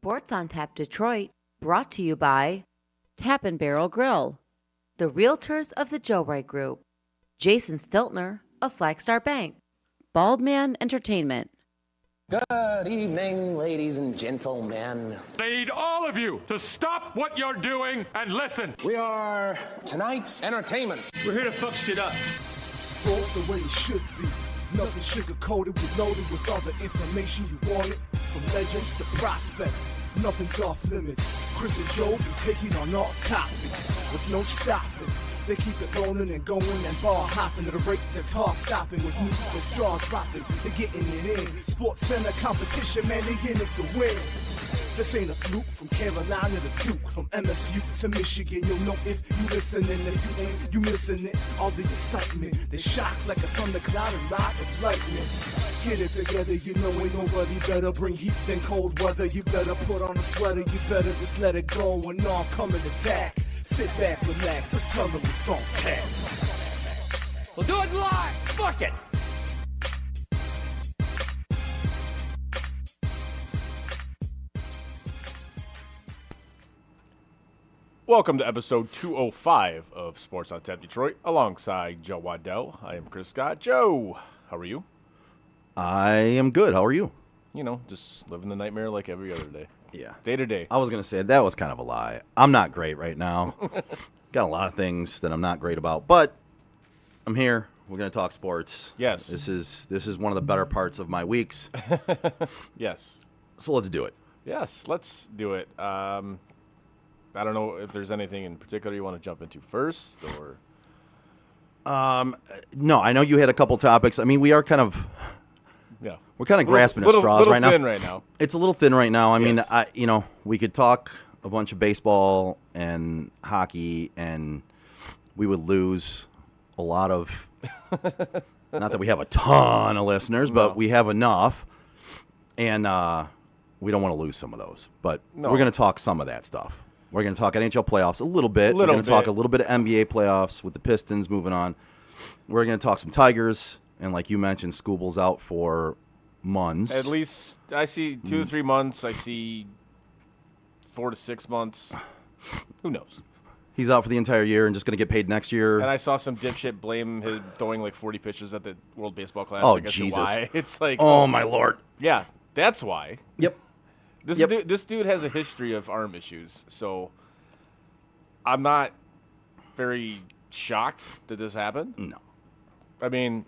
Sports on Tap Detroit, brought to you by Tap and Barrel Grill, the Realtors of the Joe Wright Group, Jason Stiltner of Flagstar Bank, Baldman Entertainment. Good evening, ladies and gentlemen. I need all of you to stop what you're doing and listen. We are tonight's entertainment. We're here to fuck shit up. Sports the way it should be. Nothing sugar-coated, we loaded with all the information you wanted. From legends to prospects, nothing's off limits. Chris and Joe be taking on all topics with no stopping. They keep it rolling and going and ball hopping at a rate that's hard stopping. With news that's jaw dropping, they're getting it in. Sports Center competition, man, they in it to win. This ain't a fluke, from Carolina to Duke, from MSU to Michigan. You'll know if you listening, if you ain't, you missing it. All the excitement, they shock like a thundercloud and ride with lightning. Get it together, you know ain't nobody better. Bring heat than cold weather. You better put on a sweater, you better just let it go and all come and attack. Sit back, relax, let's tell them it's on tap. We'll do it live. Fuck it. Welcome to episode 205 of Sports on Tap Detroit, alongside Joe Waddell. I am Chris Scott. Joe, how are you? I am good. How are you? You know, just living the nightmare like every other day. Yeah. Day to day. I was going to say that was kind of a lie. I'm not great right now. Got a lot of things that I'm not great about, but I'm here. We're going to talk sports. Yes. This is one of the better parts of my weeks. Yes. So let's do it. Yes, let's do it. I don't know if there's anything in particular you want to jump into first, or No, I know you had a couple topics. I mean, we're kind of grasping at straws right now. Thin right now. It's a little thin right now. I mean, Yes. We could talk a bunch of baseball and hockey, and we would lose a lot of. Not that we have a ton of listeners, but we have enough, and we don't want to lose some of those. But we're going to talk some of that stuff. We're going to talk NHL playoffs a little bit. We're going to talk a little bit of NBA playoffs with the Pistons moving on. We're going to talk some Tigers, and like you mentioned, Scooble's out for months. At least I see 2 to 3 months. I see 4 to 6 months. Who knows? He's out for the entire year and just going to get paid next year. And I saw some dipshit blame him throwing like 40 pitches at the World Baseball Classic. Oh, as to Jesus. why. It's like, oh, my Lord. Yeah, that's why. Yep. This dude has a history of arm issues, so I'm not very shocked that this happened. No. I mean,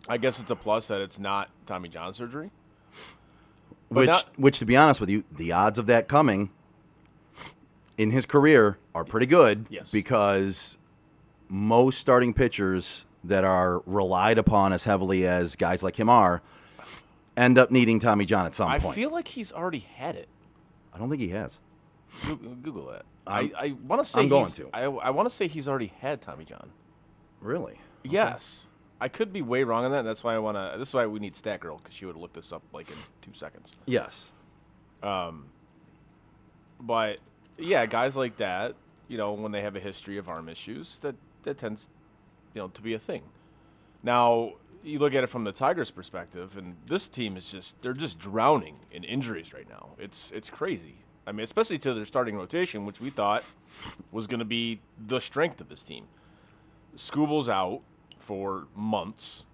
I guess it's a plus that it's not Tommy John surgery. Which, to be honest with you, the odds of that coming in his career are pretty good. Yes. Because most starting pitchers that are relied upon as heavily as guys like him are end up needing Tommy John at some point. I feel like he's already had it. I don't think he has. Google that. I want to say I'm going to. I want to say he's already had Tommy John. Really? Yes. I could be way wrong on that. That's why I want to. This is why we need Stat Girl, because she would have looked this up like in 2 seconds. Yes. But yeah, guys like that, when they have a history of arm issues, that tends, to be a thing. Now you look at it from the Tigers' perspective, and this team is they're just drowning in injuries right now. It's crazy. I mean, especially to their starting rotation, which we thought was going to be the strength of this team. Scooble's out for months.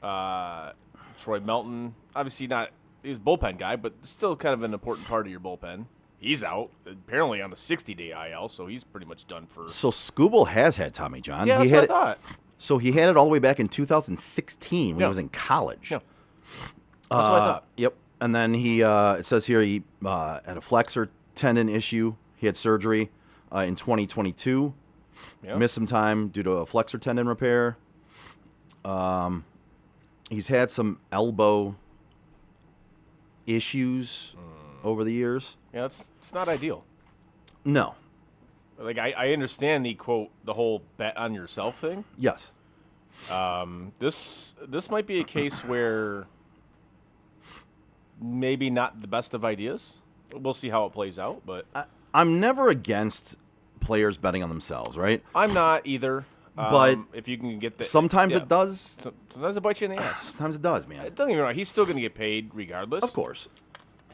Troy Melton, obviously not, he was a bullpen guy, but still kind of an important part of your bullpen. He's out, apparently on the 60-day IL, so he's pretty much done for. So Scooble has had Tommy John. Yeah, that's what I thought. So he had it all the way back in 2016 when he was in college. Yeah. That's what I thought. Yep. And then it says here he had a flexor tendon issue. He had surgery in 2022. Yep. Missed some time due to a flexor tendon repair. He's had some elbow issues over the years. Yeah, it's not ideal. No. Like, I understand the whole bet on yourself thing. Yes. This might be a case where maybe not the best of ideas. We'll see how it plays out, but I'm never against players betting on themselves, right? I'm not either. But if you can get the sometimes it does. Sometimes it bites you in the ass. Sometimes it does, man. Don't get me wrong. He's still going to get paid regardless. Of course.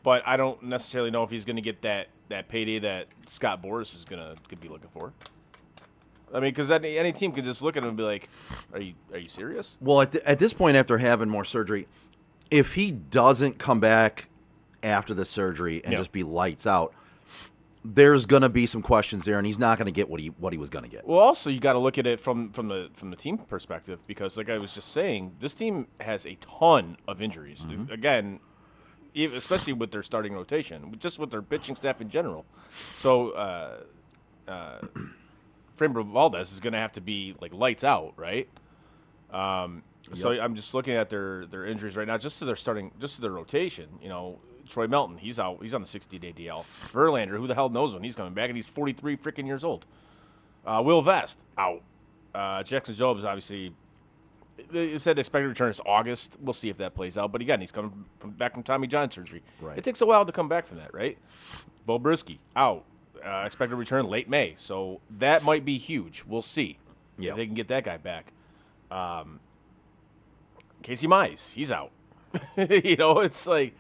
but I don't necessarily know if he's going to get that payday that Scott Boras is going to be looking for. I mean, because any team can just look at him and be like, "Are you serious?" Well, at this point, after having more surgery, if he doesn't come back after the surgery and just be lights out, there's going to be some questions there, and he's not going to get what he was going to get. Well, also you got to look at it from the team perspective, because, like I was just saying, this team has a ton of injuries. Again, especially with their starting rotation, just with their pitching staff in general. So, Framber Valdez is going to have to be like lights out, right? So I'm just looking at their injuries right now, just to their rotation. You know, Troy Melton, he's out. He's on the 60-day DL. Verlander, who the hell knows when he's coming back, and he's 43 freaking years old. Will Vest, out. Jackson Jobs, obviously, they said the expected return is August. We'll see if that plays out. But again, he's coming back from Tommy John surgery. Right. It takes a while to come back from that, right? Bo Brisky, out. Expected return late May. So that might be huge. We'll see if they can get that guy back. Casey Mize, he's out. You know, it's like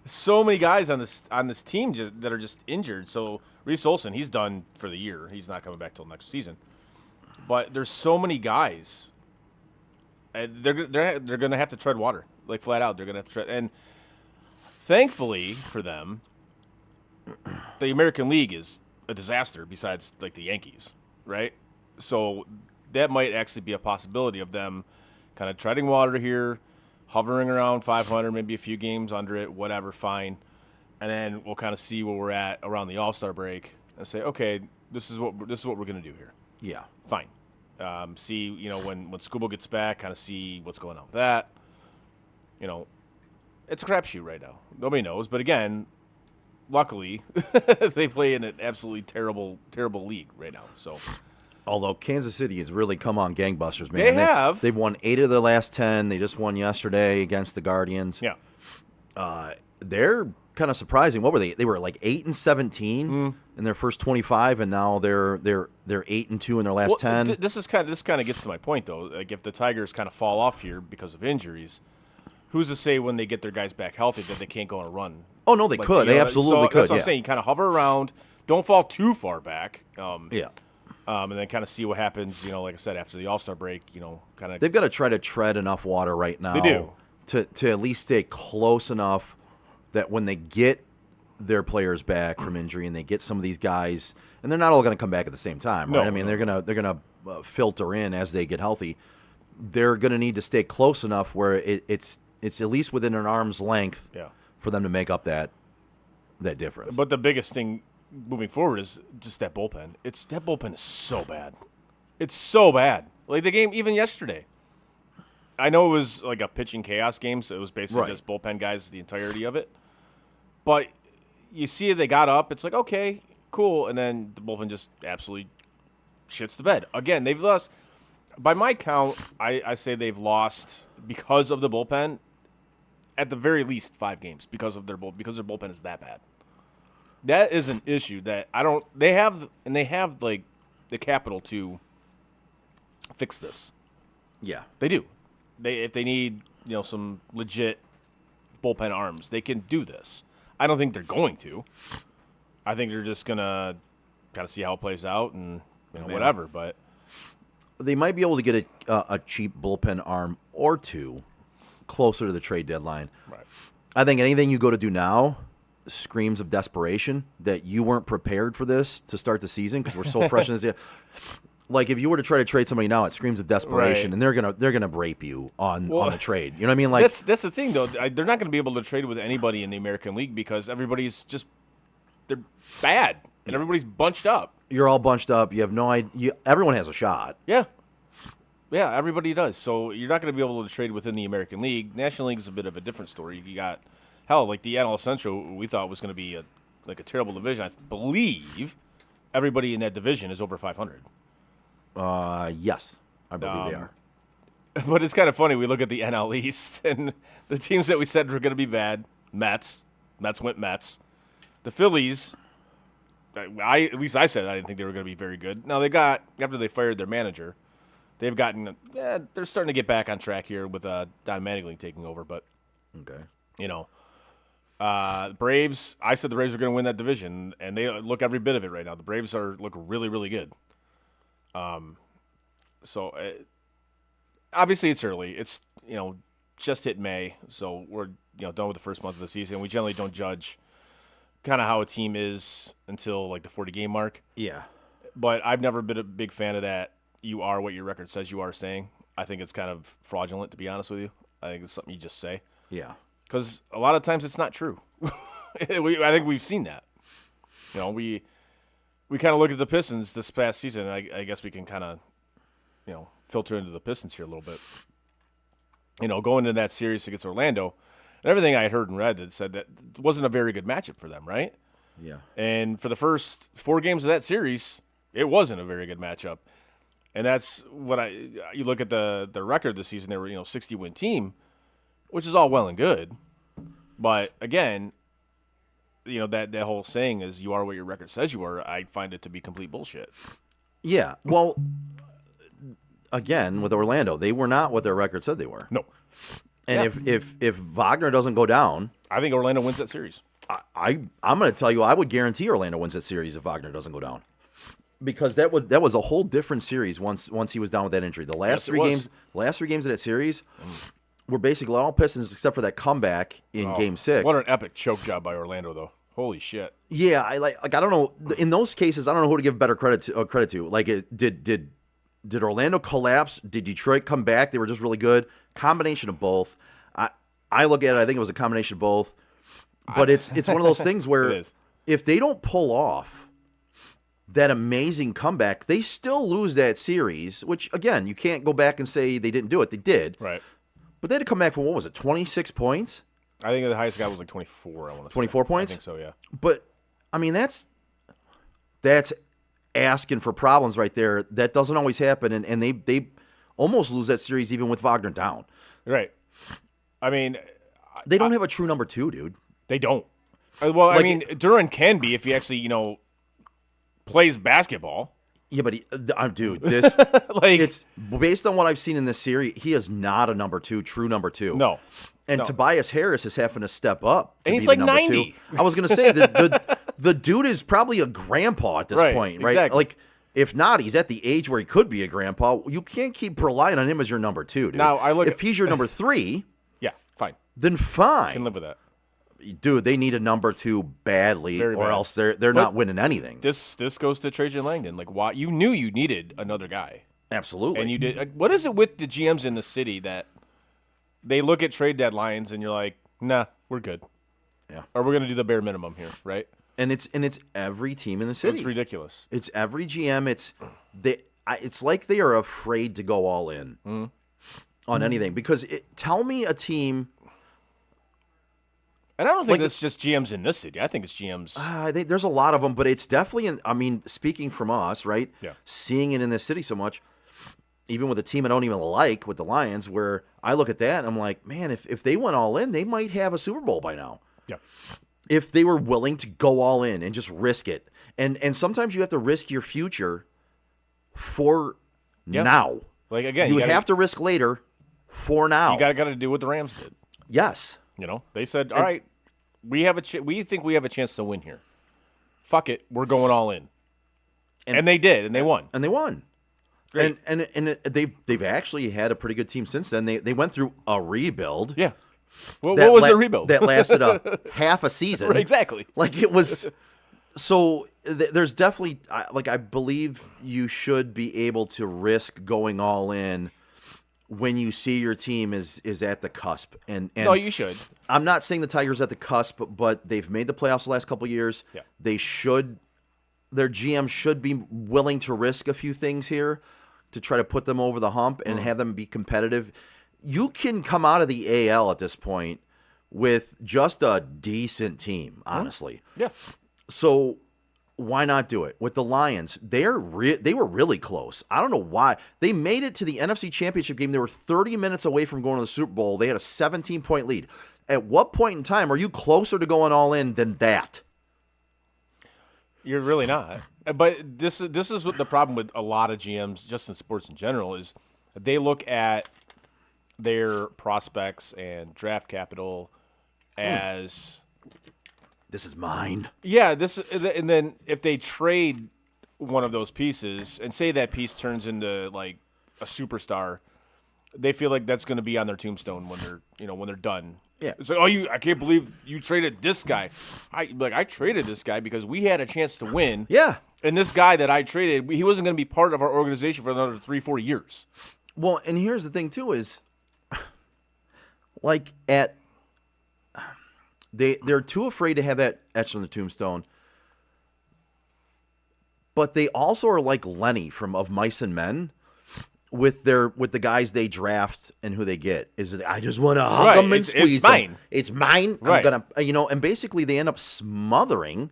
so many guys on this team that are just injured. So Reese Olson, he's done for the year. He's not coming back till next season. But there's so many guys. They're going to have to tread water, like flat out. They're going to have to tread. And thankfully for them, the American League is a disaster besides like the Yankees, right? So that might actually be a possibility of them kind of treading water here, hovering around 500, maybe a few games under it, whatever, fine. And then we'll kind of see where we're at around the All-Star break and say, okay, this is what we're going to do here. Yeah. Fine. See, you know, when Scooble gets back, kind of see what's going on with that. You know, it's a crapshoot right now. Nobody knows. But again, luckily, they play in an absolutely terrible, terrible league right now. So, although Kansas City has really come on gangbusters, man. They have. They've won 8 of their last 10. They just won yesterday against the Guardians. Yeah. They're kind of surprising. What were they? They were like 8-17 in their first 25, and now they're 8-2 in their last 10. This kind of gets to my point though. Like if the Tigers kind of fall off here because of injuries, who's to say when they get their guys back healthy that they can't go on a run? Oh no, they could. They absolutely could. That's what I'm saying. You kind of hover around, don't fall too far back. And then kind of see what happens. You know, like I said, after the All-Star break, you know, kind of. They've got to try to tread enough water right now. They do to at least stay close enough that when they get their players back from injury and they get some of these guys, and they're not all going to come back at the same time, right? No, I mean, they're gonna filter in as they get healthy. They're going to need to stay close enough where it's at least within an arm's length for them to make up that difference. But the biggest thing moving forward is just that bullpen. That bullpen is so bad. It's so bad. Like the game, even yesterday. I know it was like a pitching chaos game, so it was basically just bullpen guys the entirety of it. But you see they got up. It's like, okay, cool. And then the bullpen just absolutely shits the bed. Again, they've lost. By my count, I say they've lost because of the bullpen at the very least 5 games because their bullpen is that bad. That is an issue that they have like the capital to fix this. Yeah. They do. If they need, you know, some legit bullpen arms, they can do this. I don't think they're going to. I think they're just gonna kind of see how it plays out and whatever. But they might be able to get a cheap bullpen arm or two closer to the trade deadline. Right. I think anything you go to do now screams of desperation that you weren't prepared for this to start the season because we're so fresh in this. Like if you were to try to trade somebody now, it screams of desperation, and they're gonna rape you on the trade. You know what I mean? Like that's the thing though. They're not gonna be able to trade with anybody in the American League because everybody's they're bad and everybody's bunched up. You're all bunched up. You have no idea. Everyone has a shot. Yeah, everybody does. So you're not gonna be able to trade within the American League. National League is a bit of a different story. You got like the NL Central. We thought was gonna be a terrible division. I believe everybody in that division is over 500. Yes, I believe they are. But it's kind of funny. We look at the NL East and the teams that we said were going to be bad. Mets went Mets. The Phillies, at least I said I didn't think they were going to be very good. Now they got, after they fired their manager, they've gotten, they're starting to get back on track here with Don Mattingly taking over. But, okay, Braves. I said the Braves are going to win that division, and they look every bit of it right now. The Braves look really, really good. So obviously it's early. It's just hit May, so we're done with the first month of the season. We generally don't judge kind of how a team is until like the 40-game mark. Yeah. But I've never been a big fan of that. You are what your record says you are saying. I think it's kind of fraudulent, to be honest with you. I think it's something you just say. Yeah. Because a lot of times it's not true. I think we've seen that. We kind of look at the Pistons this past season. And I guess we can kind of, filter into the Pistons here a little bit. Going into that series against Orlando, and everything I had heard and read that said that it wasn't a very good matchup for them, right? Yeah. And for the first 4 games of that series, it wasn't a very good matchup. And that's what you look at the record this season. They were 60-win team, which is all well and good, but again, that whole saying is you are what your record says you are. I find it to be complete bullshit. Yeah. Well, again with Orlando, they were not what their record said they were. No. And if Wagner doesn't go down, I think Orlando wins that series. I'm going to tell you, I would guarantee Orlando wins that series if Wagner doesn't go down. Because that was a whole different series once he was down with that injury. The last three games of that series were basically all Pistons except for that comeback in Game 6. What an epic choke job by Orlando, though. Holy shit. Yeah, I don't know. In those cases, I don't know who to give better credit to. Like, did Orlando collapse? Did Detroit come back? They were just really good. Combination of both. I look at it. I think it was a combination of both. But it's one of those things where if they don't pull off that amazing comeback, they still lose that series, which, again, you can't go back and say they didn't do it. They did. Right. But they had to come back from, 26 points? I think the highest guy was like 24, I want to say. 24 points? I think so, yeah. But, I mean, that's asking for problems right there. That doesn't always happen, and they almost lose that series even with Wagner down. Right. I mean... They don't have a true number 2, dude. They don't. Well, I mean, Duran can be if he actually, plays basketball. Yeah, but dude, this it's based on what I've seen in this series. He is not a number 2, true number 2. No, and Tobias Harris is having to step up, and he's like 90. 2. I was gonna say the dude is probably a grandpa at this point, right? Exactly. Like, if not, he's at the age where he could be a grandpa. You can't keep relying on him as your number 2, dude. Now if he's your number 3, yeah, fine, then fine. I can live with that. Dude, they need a number 2 badly, Very or bad. else they're not winning anything. This goes to Trajan Langdon. Like, why you knew you needed another guy, absolutely, and you did. Like, what is it with the GMs in the city that they look at trade deadlines and you're like, nah, we're good, yeah, or we're gonna do the bare minimum here, right? And it's every team in the city. It's ridiculous. It's every GM. It's like they are afraid to go all in on anything because tell me a team. And I don't think it's just GMs in this city. I think it's GMs. I think there's a lot of them, but it's definitely, speaking from us, right? Yeah. Seeing it in this city so much, even with a team I don't even like, with the Lions, where I look at that and I'm like, man, if they went all in, they might have a Super Bowl by now. Yeah. If they were willing to go all in and just risk it. And sometimes you have to risk your future for now. Like, again, you have to risk later for now. You got to do what the Rams did. Yes. They said, all right, we think we have a chance to win here. Fuck it, we're going all in. And they did, and they won. And they won. Great. And they've actually had a pretty good team since then. They went through a rebuild. Yeah. Well, what was the rebuild? That lasted half a season. Right, exactly. Like, it was. So there's definitely, I believe you should be able to risk going all in when you see your team is at the cusp. And no, you should. I'm not saying the Tigers at the cusp, but they've made the playoffs the last couple of years. Yeah. Their GM should be willing to risk a few things here to try to put them over the hump and have them be competitive. You can come out of the AL at this point with just a decent team, honestly. Yeah. So why not do it? With the Lions, they were really close. I don't know why. They made it to the NFC Championship game. They were 30 minutes away from going to the Super Bowl. They had a 17-point lead. At what point in time are you closer to going all in than that? You're really not. But this is what the problem with a lot of GMs, just in sports in general, is they look at their prospects and draft capital as This is mine. Yeah, and then if they trade one of those pieces and say that piece turns into like a superstar, they feel like that's going to be on their tombstone when they're done. Yeah. It's like, I can't believe you traded this guy. I traded this guy because we had a chance to win. Yeah. And this guy that I traded, he wasn't going to be part of our organization for another 3-4 years. Well, and here's the thing too is, like they're too afraid to have that etched on the tombstone. But they also are like Lenny from Of Mice and Men, with the guys they draft and who they get. Is it, I just want to hug them and squeeze it's mine. them. It's mine. Right. I'm gonna, and basically they end up smothering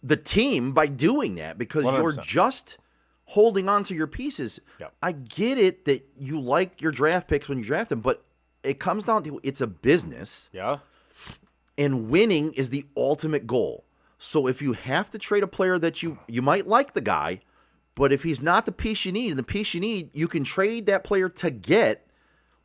the team by doing that because 100%. you're just holding on to your pieces. Yep. I get it that you like your draft picks when you draft them, but it comes down to it's a business, Yeah. and winning is the ultimate goal. So if you have to trade a player that you might like the guy, but if he's not the piece you need, and the piece you need, you can trade that player to get,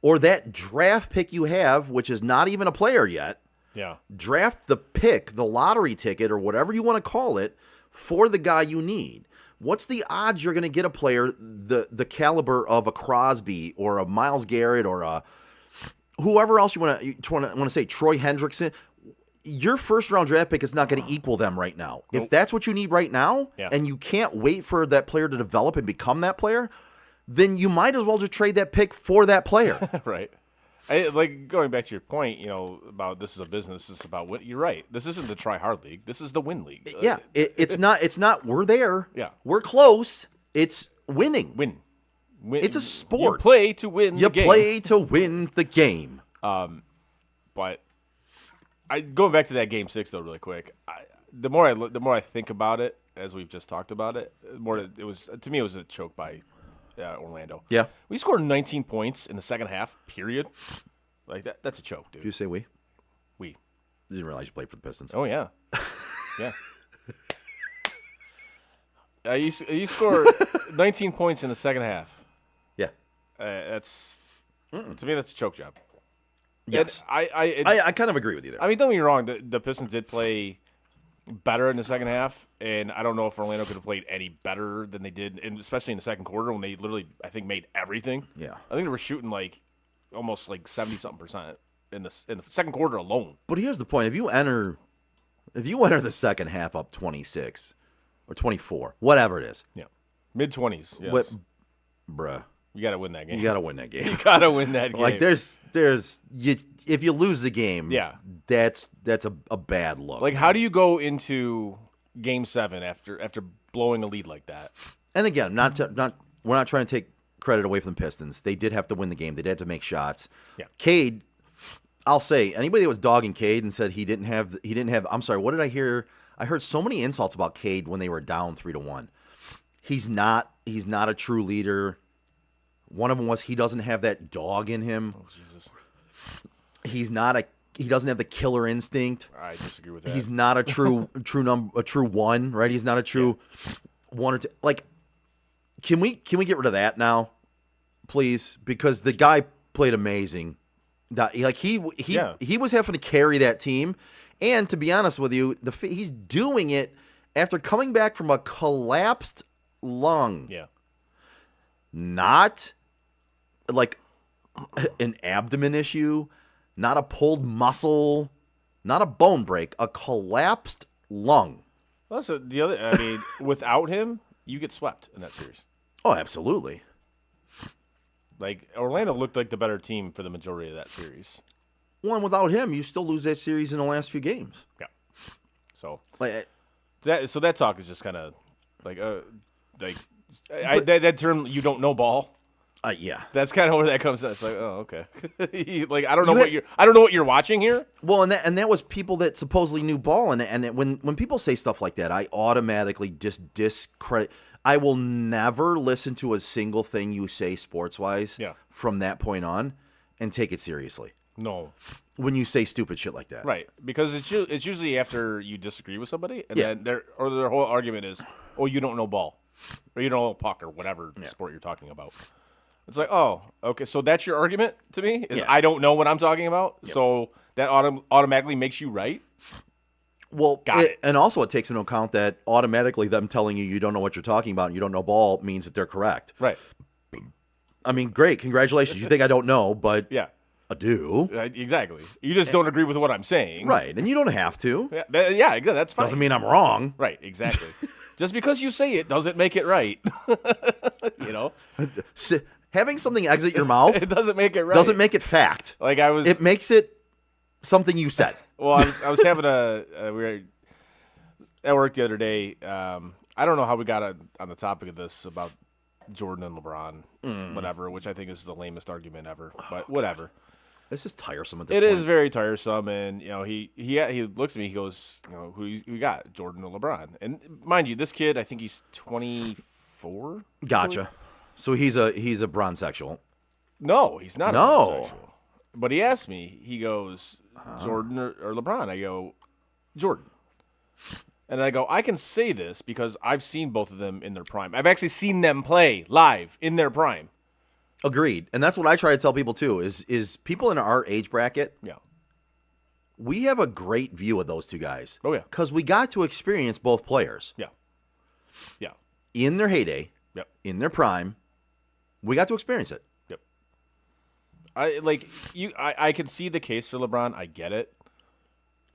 or that draft pick you have, which is not even a player yet, Yeah. draft the pick, the lottery ticket, or whatever you want to call it, for the guy you need. What's the odds you're going to get a player the caliber of a Crosby or a Myles Garrett or a whoever else you want to say, Troy Hendrickson? Your first-round draft pick is not going to equal them right now. Nope. If that's what you need right now, Yeah. and you can't wait for that player to develop and become that player, then you might as well just trade that pick for that player. Right. Like going back to your point, about this is a business. This is about what you're right. This isn't the try hard league. This is the win league. Yeah, it's not. We're there. Yeah. We're close. It's winning. Win. It's a sport. You play to win. You the game. play to win the game. But going back to that game 6 though, really quick. The more I think about it, as we've just talked about it, the more it was to me it was a choke by Orlando. Yeah. We scored 19 points in the second half. Period. Like that. That's a choke, dude. Did you say we? We. Didn't realize you played for the Pistons. Oh yeah. Yeah. You score 19 points in the second half. Yeah. That's to me that's a choke job. Yes. I kind of agree with you there. I mean, don't get me wrong. The Pistons did play better in the second half, and I don't know if Orlando could have played any better than they did, and especially in the second quarter when they literally, I think, made everything. Yeah. I think they were shooting almost 70-something% in the second quarter alone. But here's the point: if you enter the second half up 26 or 24, whatever it is, Yeah, mid-20s. Yes. what, bruh, You got to win that game. you got to win that game. You got to win that game. Like there's if you lose the game, Yeah. that's a bad look. Like, how do you go into Game 7 after blowing a lead like that? And again, we're not trying to take credit away from the Pistons. They did have to win the game. They did have to make shots. Yeah. Cade, I'll say, anybody that was dogging Cade and said he didn't have. I'm sorry. What did I hear? I heard so many insults about Cade when they were down 3-1. He's not a true leader. One of them was he doesn't have that dog in him. Oh, Jesus. He doesn't have the killer instinct. I disagree with that. He's not a true one, right? He's not a true one or two. Like, can we get rid of that now, please? Because the guy played amazing. He was having to carry that team, and to be honest with you, he's doing it after coming back from a collapsed lung. Yeah. Not like an abdomen issue, not a pulled muscle, not a bone break, a collapsed lung. Well, so I mean, without him, you get swept in that series. Oh, absolutely. Like, Orlando looked like the better team for the majority of that series. Well, and without him, you still lose that series in the last few games. Yeah. So Like, that talk is just kind of that term "you don't know ball." yeah. That's kind of where that comes. It's like, oh, okay. Like, I don't know what you're watching here. Well, and that was people that supposedly knew ball, and when people say stuff like that, I automatically just discredit. I will never listen to a single thing you say sports-wise from that point on and take it seriously. No. When you say stupid shit like that. Right, because it's usually after you disagree with somebody, and then their whole argument is, oh, you don't know ball, or you don't know puck, or whatever sport you're talking about. It's like, oh, okay, so that's your argument to me? Is I don't know what I'm talking about, so that automatically makes you right? Well, Got it. And also it takes into account that automatically them telling you don't know what you're talking about and you don't know ball means that they're correct. Right. I mean, great, congratulations. You think I don't know, but Yeah. I do. Exactly. You just don't agree with what I'm saying. Right, and you don't have to. Yeah, exactly. That's fine. Doesn't mean I'm wrong. Right, exactly. Just because you say it doesn't make it right. You know? Having something exit your mouth It doesn't make it right. doesn't make it fact. Like I was It makes it something you said. Well, I was having we were at work the other day. I don't know how we got on the topic of this about Jordan and LeBron, whatever, which I think is the lamest argument ever. But whatever. It's just tiresome at this It point. is very tiresome, and he looks at me. He goes, who you got, Jordan or LeBron? And mind you, this kid, I think he's 24. Gotcha. So he's a bronzexual. No, he's not. No. A homosexual. But he asked me. He goes, Jordan or LeBron? I go, Jordan. And I go, I can say this because I've seen both of them in their prime. I've actually seen them play live in their prime. Agreed. And that's what I try to tell people too, is people in our age bracket, Yeah. we have a great view of those two guys. Oh, yeah. Because we got to experience both players. Yeah. Yeah. In their heyday, Yep. in their prime, we got to experience it. Yep. I can see the case for LeBron. I get it.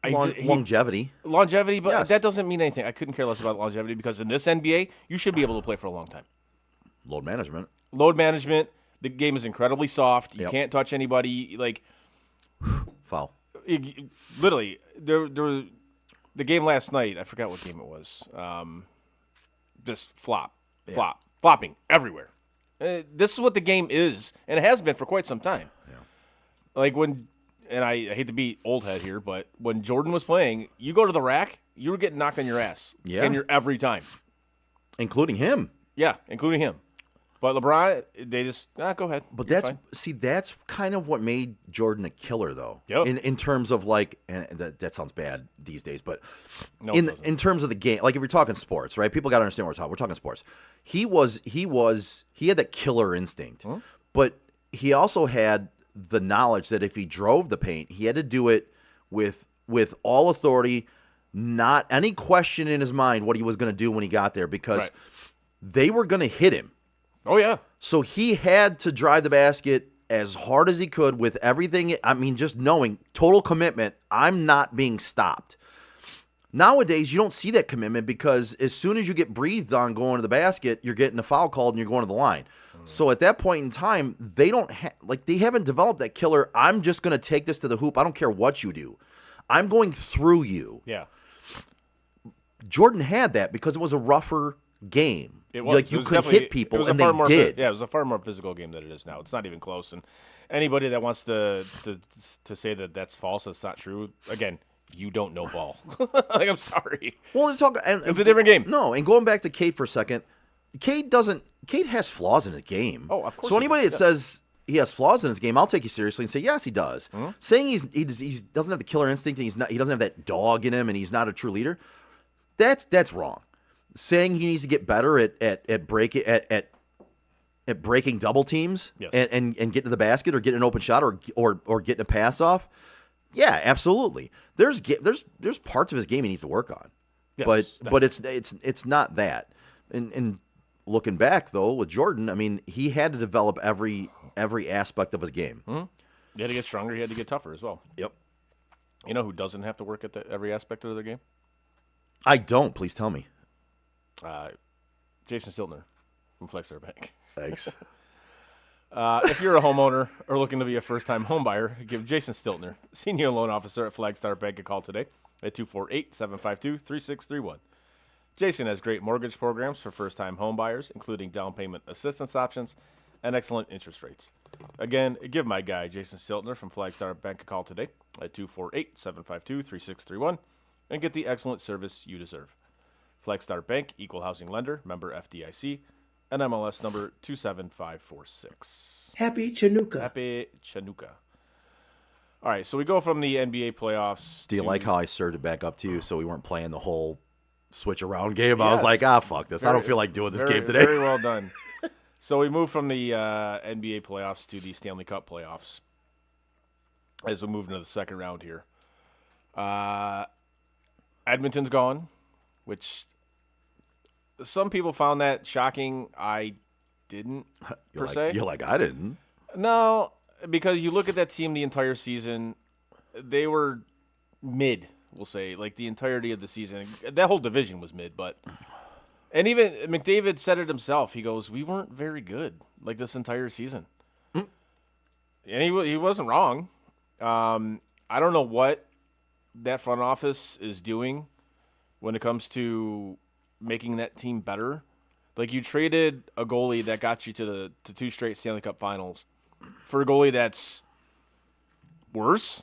Longevity. Longevity, but Yes. that doesn't mean anything. I couldn't care less about longevity because in this NBA, you should be able to play for a long time. Load management. Load management. The game is incredibly soft. You Yep. can't touch anybody. Like, Foul. literally, the game last night, I forgot what game it was. Just flopping everywhere. This is what the game is, and it has been for quite some time. Yeah. Like and I hate to be old head here, but when Jordan was playing, you go to the rack, you were getting knocked on your ass. Yeah. Every time. Including him. Yeah, including him. But LeBron, they just, go ahead. But You're that's fine. that's kind of what made Jordan a killer, though. Yep. In terms of like, and that sounds bad these days, but No, it doesn't. in terms of the game, like if you're talking sports, right? People got to understand what we're talking. We're talking sports. He had that killer instinct, but he also had the knowledge that if he drove the paint, he had to do it with all authority, not any question in his mind what he was going to do when he got there, because Right. they were going to hit him. Oh, yeah. So he had to drive the basket as hard as he could with everything. I mean, just knowing total commitment. I'm not being stopped. Nowadays, you don't see that commitment because as soon as you get breathed on going to the basket, you're getting a foul called and you're going to the line. So at that point in time, they they haven't developed that killer. I'm just going to take this to the hoop. I don't care what you do. I'm going through you. Yeah. Jordan had that because it was a rougher game. It was. Like you It was could definitely- hit it people, was a and far they more did. Yeah, it was a far more physical game than it is now. It's not even close. And anybody that wants to say that that's false, that's not true. Again, you don't know ball. Like, I'm sorry. Well, let's talk. And, It's a different game. No, and going back to Cade for a second, Cade has flaws in his game. Oh, of course So he anybody does, that says he has flaws in his game, I'll take you seriously and say yes, he does. Mm-hmm. Saying he doesn't have the killer instinct and he doesn't have that dog in him and he's not a true leader, that's wrong. Saying he needs to get better at breaking double teams Yes. and getting to the basket or getting an open shot or getting a pass off. Yeah, absolutely. There's parts of his game he needs to work on. Yes, but it's not that. And looking back though with Jordan, I mean, he had to develop every aspect of his game. You had to get stronger. You had to get tougher as well. Yep. You know who doesn't have to work at every aspect of their game? I don't. Please tell me. Jason Stiltner from Flexstar Bank. Thanks. If you're a homeowner or looking to be a first-time homebuyer, give Jason Stiltner, Senior Loan Officer at Flagstar Bank, a call today at 248-752-3631. Jason has great mortgage programs for first-time homebuyers, including down payment assistance options and excellent interest rates. Again, give my guy, Jason Stiltner from Flagstar Bank, a call today at 248-752-3631 and get the excellent service you deserve. Flagstar Bank, Equal Housing Lender, member FDIC, and MLS number 27546. Happy Chinooka. Happy Chinooka. All right, so we go from the NBA playoffs. Do you to- like how I served it back up to you so we weren't playing the whole switch around game? I was Yes. like, fuck this. I don't feel like doing this game today. Very well done. So we move from the NBA playoffs to the Stanley Cup playoffs as we move into the second round here. Edmonton's gone, which some people found that shocking. I didn't, per se. You're like, I didn't. No, because you look at that team the entire season, they were mid, we'll say, like the entirety of the season. That whole division was mid, and even McDavid said it himself. He goes, "We weren't very good like this entire season," and he wasn't wrong. I don't know what that front office is doing when it comes to making that team better. Like, you traded a goalie that got you to 2 straight Stanley Cup Finals for a goalie that's worse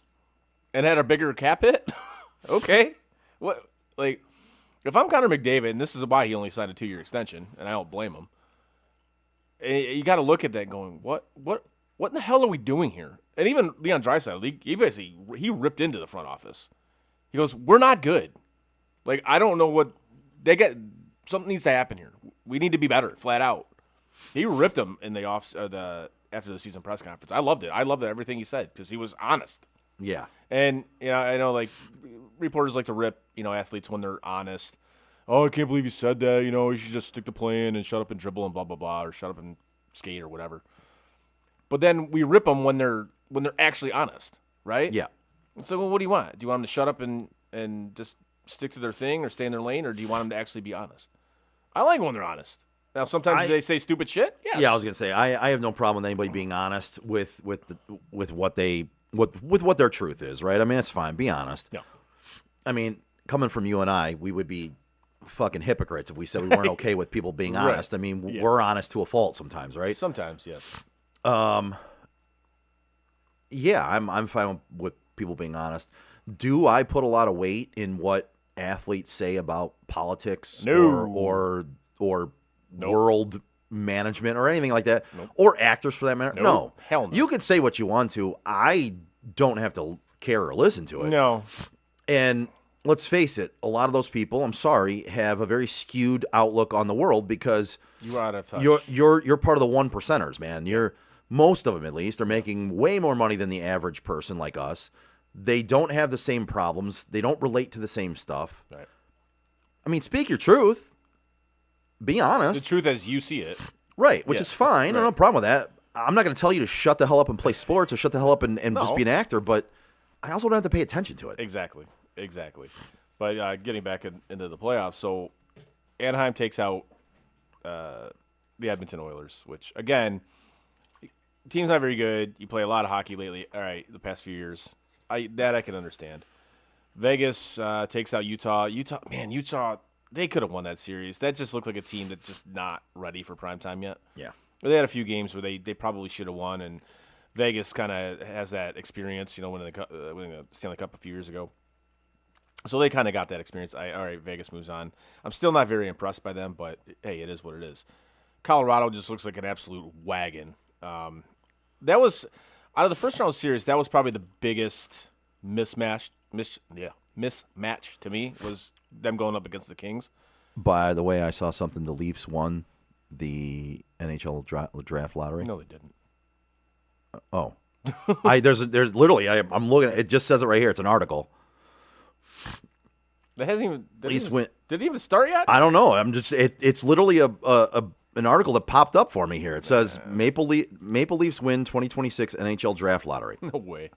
and had a bigger cap hit. Okay, what? Like, if I'm Connor McDavid, and this is why he only signed a 2-year extension, and I don't blame him. You got to look at that going, what in the hell are we doing here? And even Leon Draisaitl, he basically ripped into the front office. He goes, "We're not good. Like, I don't know what they get. Something needs to happen here. We need to be better, flat out." He ripped him in the after the season press conference. I loved it. I loved everything he said because he was honest. Yeah. And I know like reporters like to rip athletes when they're honest. "Oh, I can't believe you said that. You should just stick to playing and shut up and dribble and blah blah blah, or shut up and skate or whatever." But then we rip them when they're actually honest, right? Yeah. So, well, what do you want? Do you want them to shut up and just stick to their thing or stay in their lane, or do you want them to actually be honest? I like when they're honest. Now, sometimes they say stupid shit. Yes. Yeah, I was gonna say I have no problem with anybody being honest with what their truth is, right? I mean, it's fine. Be honest. Yeah. I mean, coming from you and I, we would be fucking hypocrites if we said we weren't okay with people being honest. I mean, we're honest to a fault sometimes, right? Sometimes, yes. Yeah, I'm fine with people being honest. Do I put a lot of weight in what athletes say about politics or world management or anything like that, or actors for that matter? No. Hell no. You can say what you want to. I don't have to care or listen to it. No. And let's face it, a lot of those people, I'm sorry, have a very skewed outlook on the world because you are out of touch. You're part of the 1%ers, man. Most of them, at least, are making way more money than the average person like us. They don't have the same problems. They don't relate to the same stuff. Right. I mean, speak your truth. Be honest. The truth as you see it. Right, which is fine. Right. I don't have a problem with that. I'm not going to tell you to shut the hell up and play sports or shut the hell up and just be an actor, but I also don't have to pay attention to it. Exactly. But getting back into the playoffs, so Anaheim takes out the Edmonton Oilers, which, again, team's not very good. You play a lot of hockey lately. All right, the past few years. I can understand. Vegas takes out Utah. Utah, they could have won that series. That just looked like a team that's just not ready for primetime yet. Yeah. They had a few games where they probably should have won, and Vegas kind of has that experience, winning the Stanley Cup a few years ago. So they kind of got that experience. All right, Vegas moves on. I'm still not very impressed by them, but, hey, it is what it is. Colorado just looks like an absolute wagon. That was, out of the first round series, that was probably the biggest mismatch to me, was them going up against the Kings. By the way, I saw something. The Leafs won the NHL draft lottery. No, they didn't. Oh, there's literally. I'm looking. It just says it right here. It's an article. That hasn't even. Did it even start yet? I don't know. I'm just. It's literally an article that popped up for me here. It says Maple Leafs win 2026 NHL draft lottery. No way.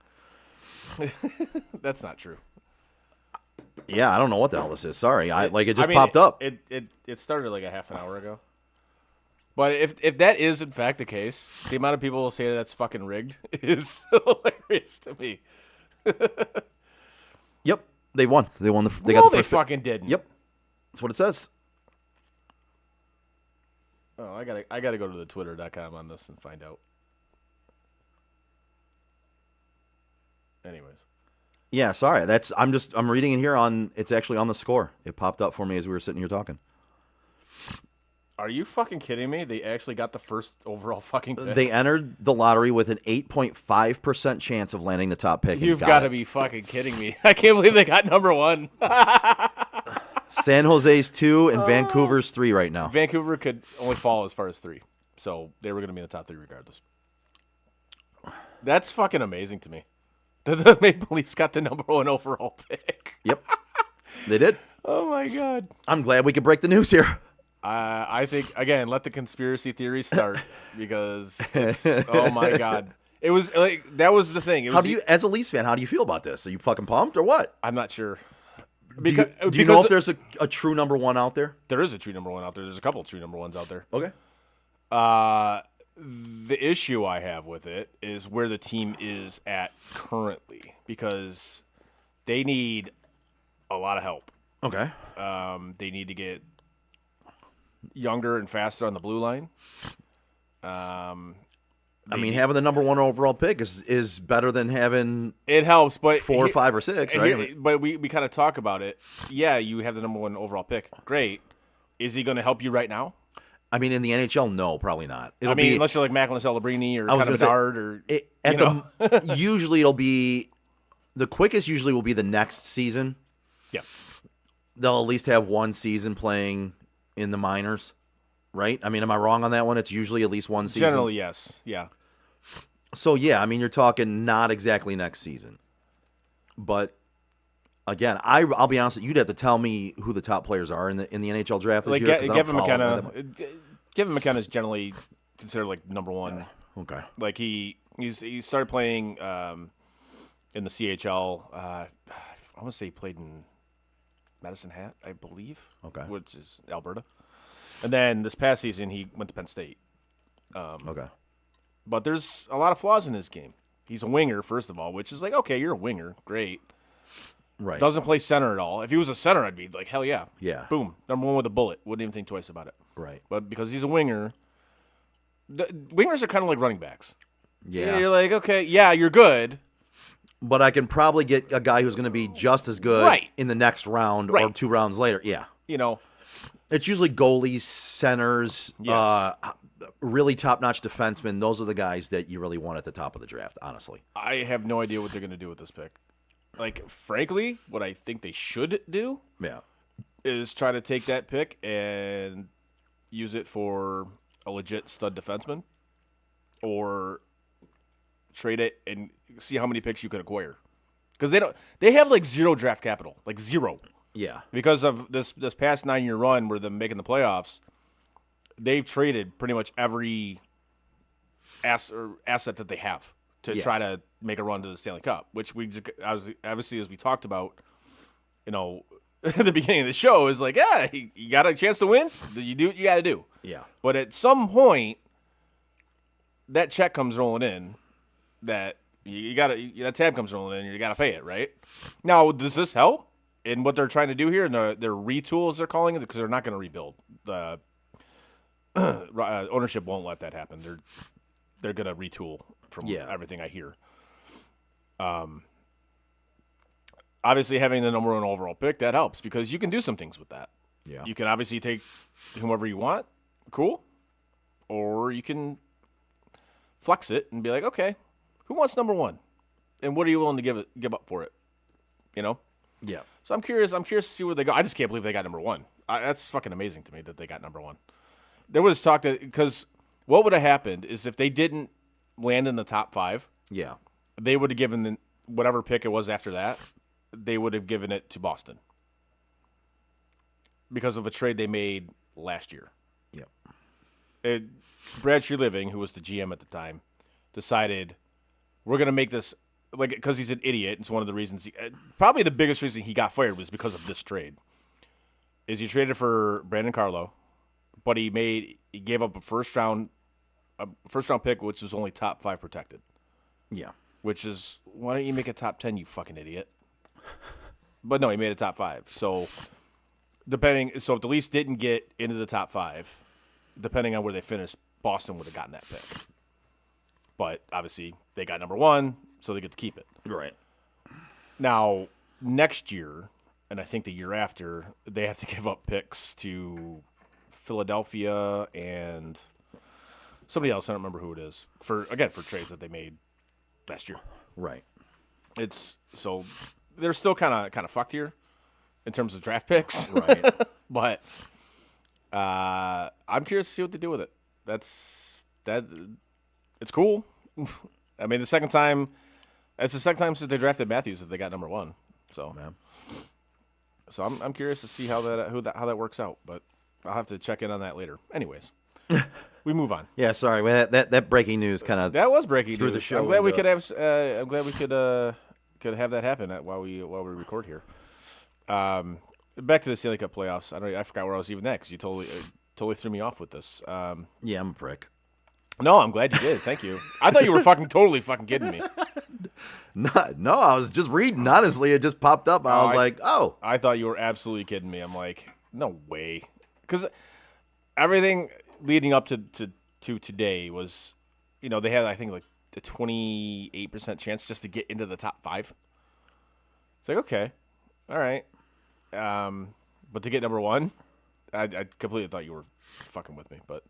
That's not true. Yeah, I don't know what the hell this is. Sorry, it just popped up. It started like a half an hour ago. But if that is in fact the case, the amount of people will say that's fucking rigged is hilarious to me. Yep, they won. They won They got the first fucking didn't. Yep, that's what it says. Oh, I gotta go to the Twitter.com on this and find out. Anyways. Yeah, sorry. I'm reading it here it's actually on the score. It popped up for me as we were sitting here talking. Are you fucking kidding me? They actually got the first overall fucking pick. They entered the lottery with an 8.5% chance of landing the top pick. You've got to be fucking kidding me. I can't believe they got number 1. San Jose's 2 and Vancouver's 3 right now. Vancouver could only fall as far as 3. So they were going to be in the top 3 regardless. That's fucking amazing to me. The Maple Leafs got the number 1 overall pick. Yep. They did. Oh my God. I'm glad we could break the news here. I think again, let the conspiracy theories start because it's, oh my God, it was like that was the thing. It was As a Leafs fan, how do you feel about this? Are you fucking pumped or what? I'm not sure. Do you know if there's a true number one out there? There is a true number one out there. There's a couple of true number ones out there. Okay. The issue I have with it is where the team is at currently because they need a lot of help. Okay. They need to get younger and faster on the blue line. I mean, having the number one overall pick is better than having it helps, but 4, 5, or 6, right? But we kind of talk about it. Yeah, you have the number one overall pick. Great. Is he going to help you right now? I mean, in the NHL, no, probably not. Unless you're like Macklin Celebrini or kind of Bedard or usually it'll be the quickest. Usually will be the next season. Yeah, they'll at least have one season playing in the minors, right? I mean, am I wrong on that one? It's usually at least one season. Generally, yes. Yeah. So yeah, I mean, you're talking not exactly next season, but again, I'll be honest. You'd have to tell me who the top players are in the NHL draft this year. Kevin McKenna is generally considered like number one. Okay. Like he started playing in the CHL. I want to say he played in Medicine Hat, I believe. Okay. Which is Alberta. And then this past season he went to Penn State. Okay. But there's a lot of flaws in his game. He's a winger, first of all, which is like, okay, you're a winger, great. Right. Doesn't play center at all. If he was a center, I'd be like, hell yeah. Yeah. Boom. Number one with a bullet. Wouldn't even think twice about it. Right. But because he's a winger, wingers are kind of like running backs. Yeah. You're like, okay, yeah, you're good. But I can probably get a guy who's going to be just as good in the next round or 2 rounds later. Yeah. You know. It's usually goalies, centers, really top-notch defensemen. Those are the guys that you really want at the top of the draft, honestly. I have no idea what they're going to do with this pick. Like, frankly, what I think they should do is try to take that pick and use it for a legit stud defenseman or trade it and see how many picks you could acquire. Because they have like 0 draft capital, like 0. Yeah. Because of this past 9-year run where them making the playoffs, they've traded pretty much every asset that they have to try to make a run to the Stanley Cup, which obviously, as we talked about, at the beginning of the show, is like, yeah, you got a chance to win, you do what you got to do. Yeah. But at some point, that check comes rolling in, that that tab comes rolling in, you got to pay it, right? Now, does this help in what they're trying to do here, and their retool, as they're calling it, because they're not going to rebuild. The ownership won't let that happen. They're going to retool from everything I hear. Obviously, having the number 1 overall pick, that helps because you can do some things with that. Yeah. You can obviously take whomever you want, cool, or you can flex it and be like, okay, who wants number 1, and what are you willing to give up for it? Yeah. So I'm curious to see where they go. I just can't believe they got number 1. That's fucking amazing to me that they got number 1. There was talk that because what would have happened is if they didn't land in the top 5, they would have given whatever pick it was after that. They would have given it to Boston because of a trade they made last year. Yep. Brad Treliving, who was the GM at the time, decided we're going to make this because he's an idiot. It's one of the reasons. Probably the biggest reason he got fired was because of this trade. Is he traded for Brandon Carlo, but he gave up a first round pick, which was only top 5 protected. Yeah. Which is, why don't you make a top 10, you fucking idiot? But no, he made a top 5. So if the Leafs didn't get into the top 5, depending on where they finished, Boston would have gotten that pick. But obviously, they got number 1, so they get to keep it. Right. Now, next year, and I think the year after, they have to give up picks to Philadelphia and somebody else. I don't remember who it is. For trades that they made last year. Right. So they're still kind of fucked here in terms of draft picks. Right. But I'm curious to see what they do with it. It's cool. I mean, it's the second time since they drafted Matthews that they got number 1. So, So I'm curious to see how that works out, but I'll have to check in on that later. Anyways, we move on. Yeah, sorry. That breaking news kind of That was breaking through news. the show. I'm glad we could have. I'm glad we could have that happen while we record here. Back to the Stanley Cup playoffs. I forgot where I was even at because you totally threw me off with this. Yeah, I'm a prick. No, I'm glad you did. Thank you. I thought you were totally kidding me. No, I was just reading. Honestly, it just popped up, and I was like, "Oh." I thought you were absolutely kidding me. I'm like, no way, because everything leading up to today was, they had I think like a 28% chance just to get into the top 5. It's like, okay, all right, but to get number 1, I completely thought you were fucking with me, but.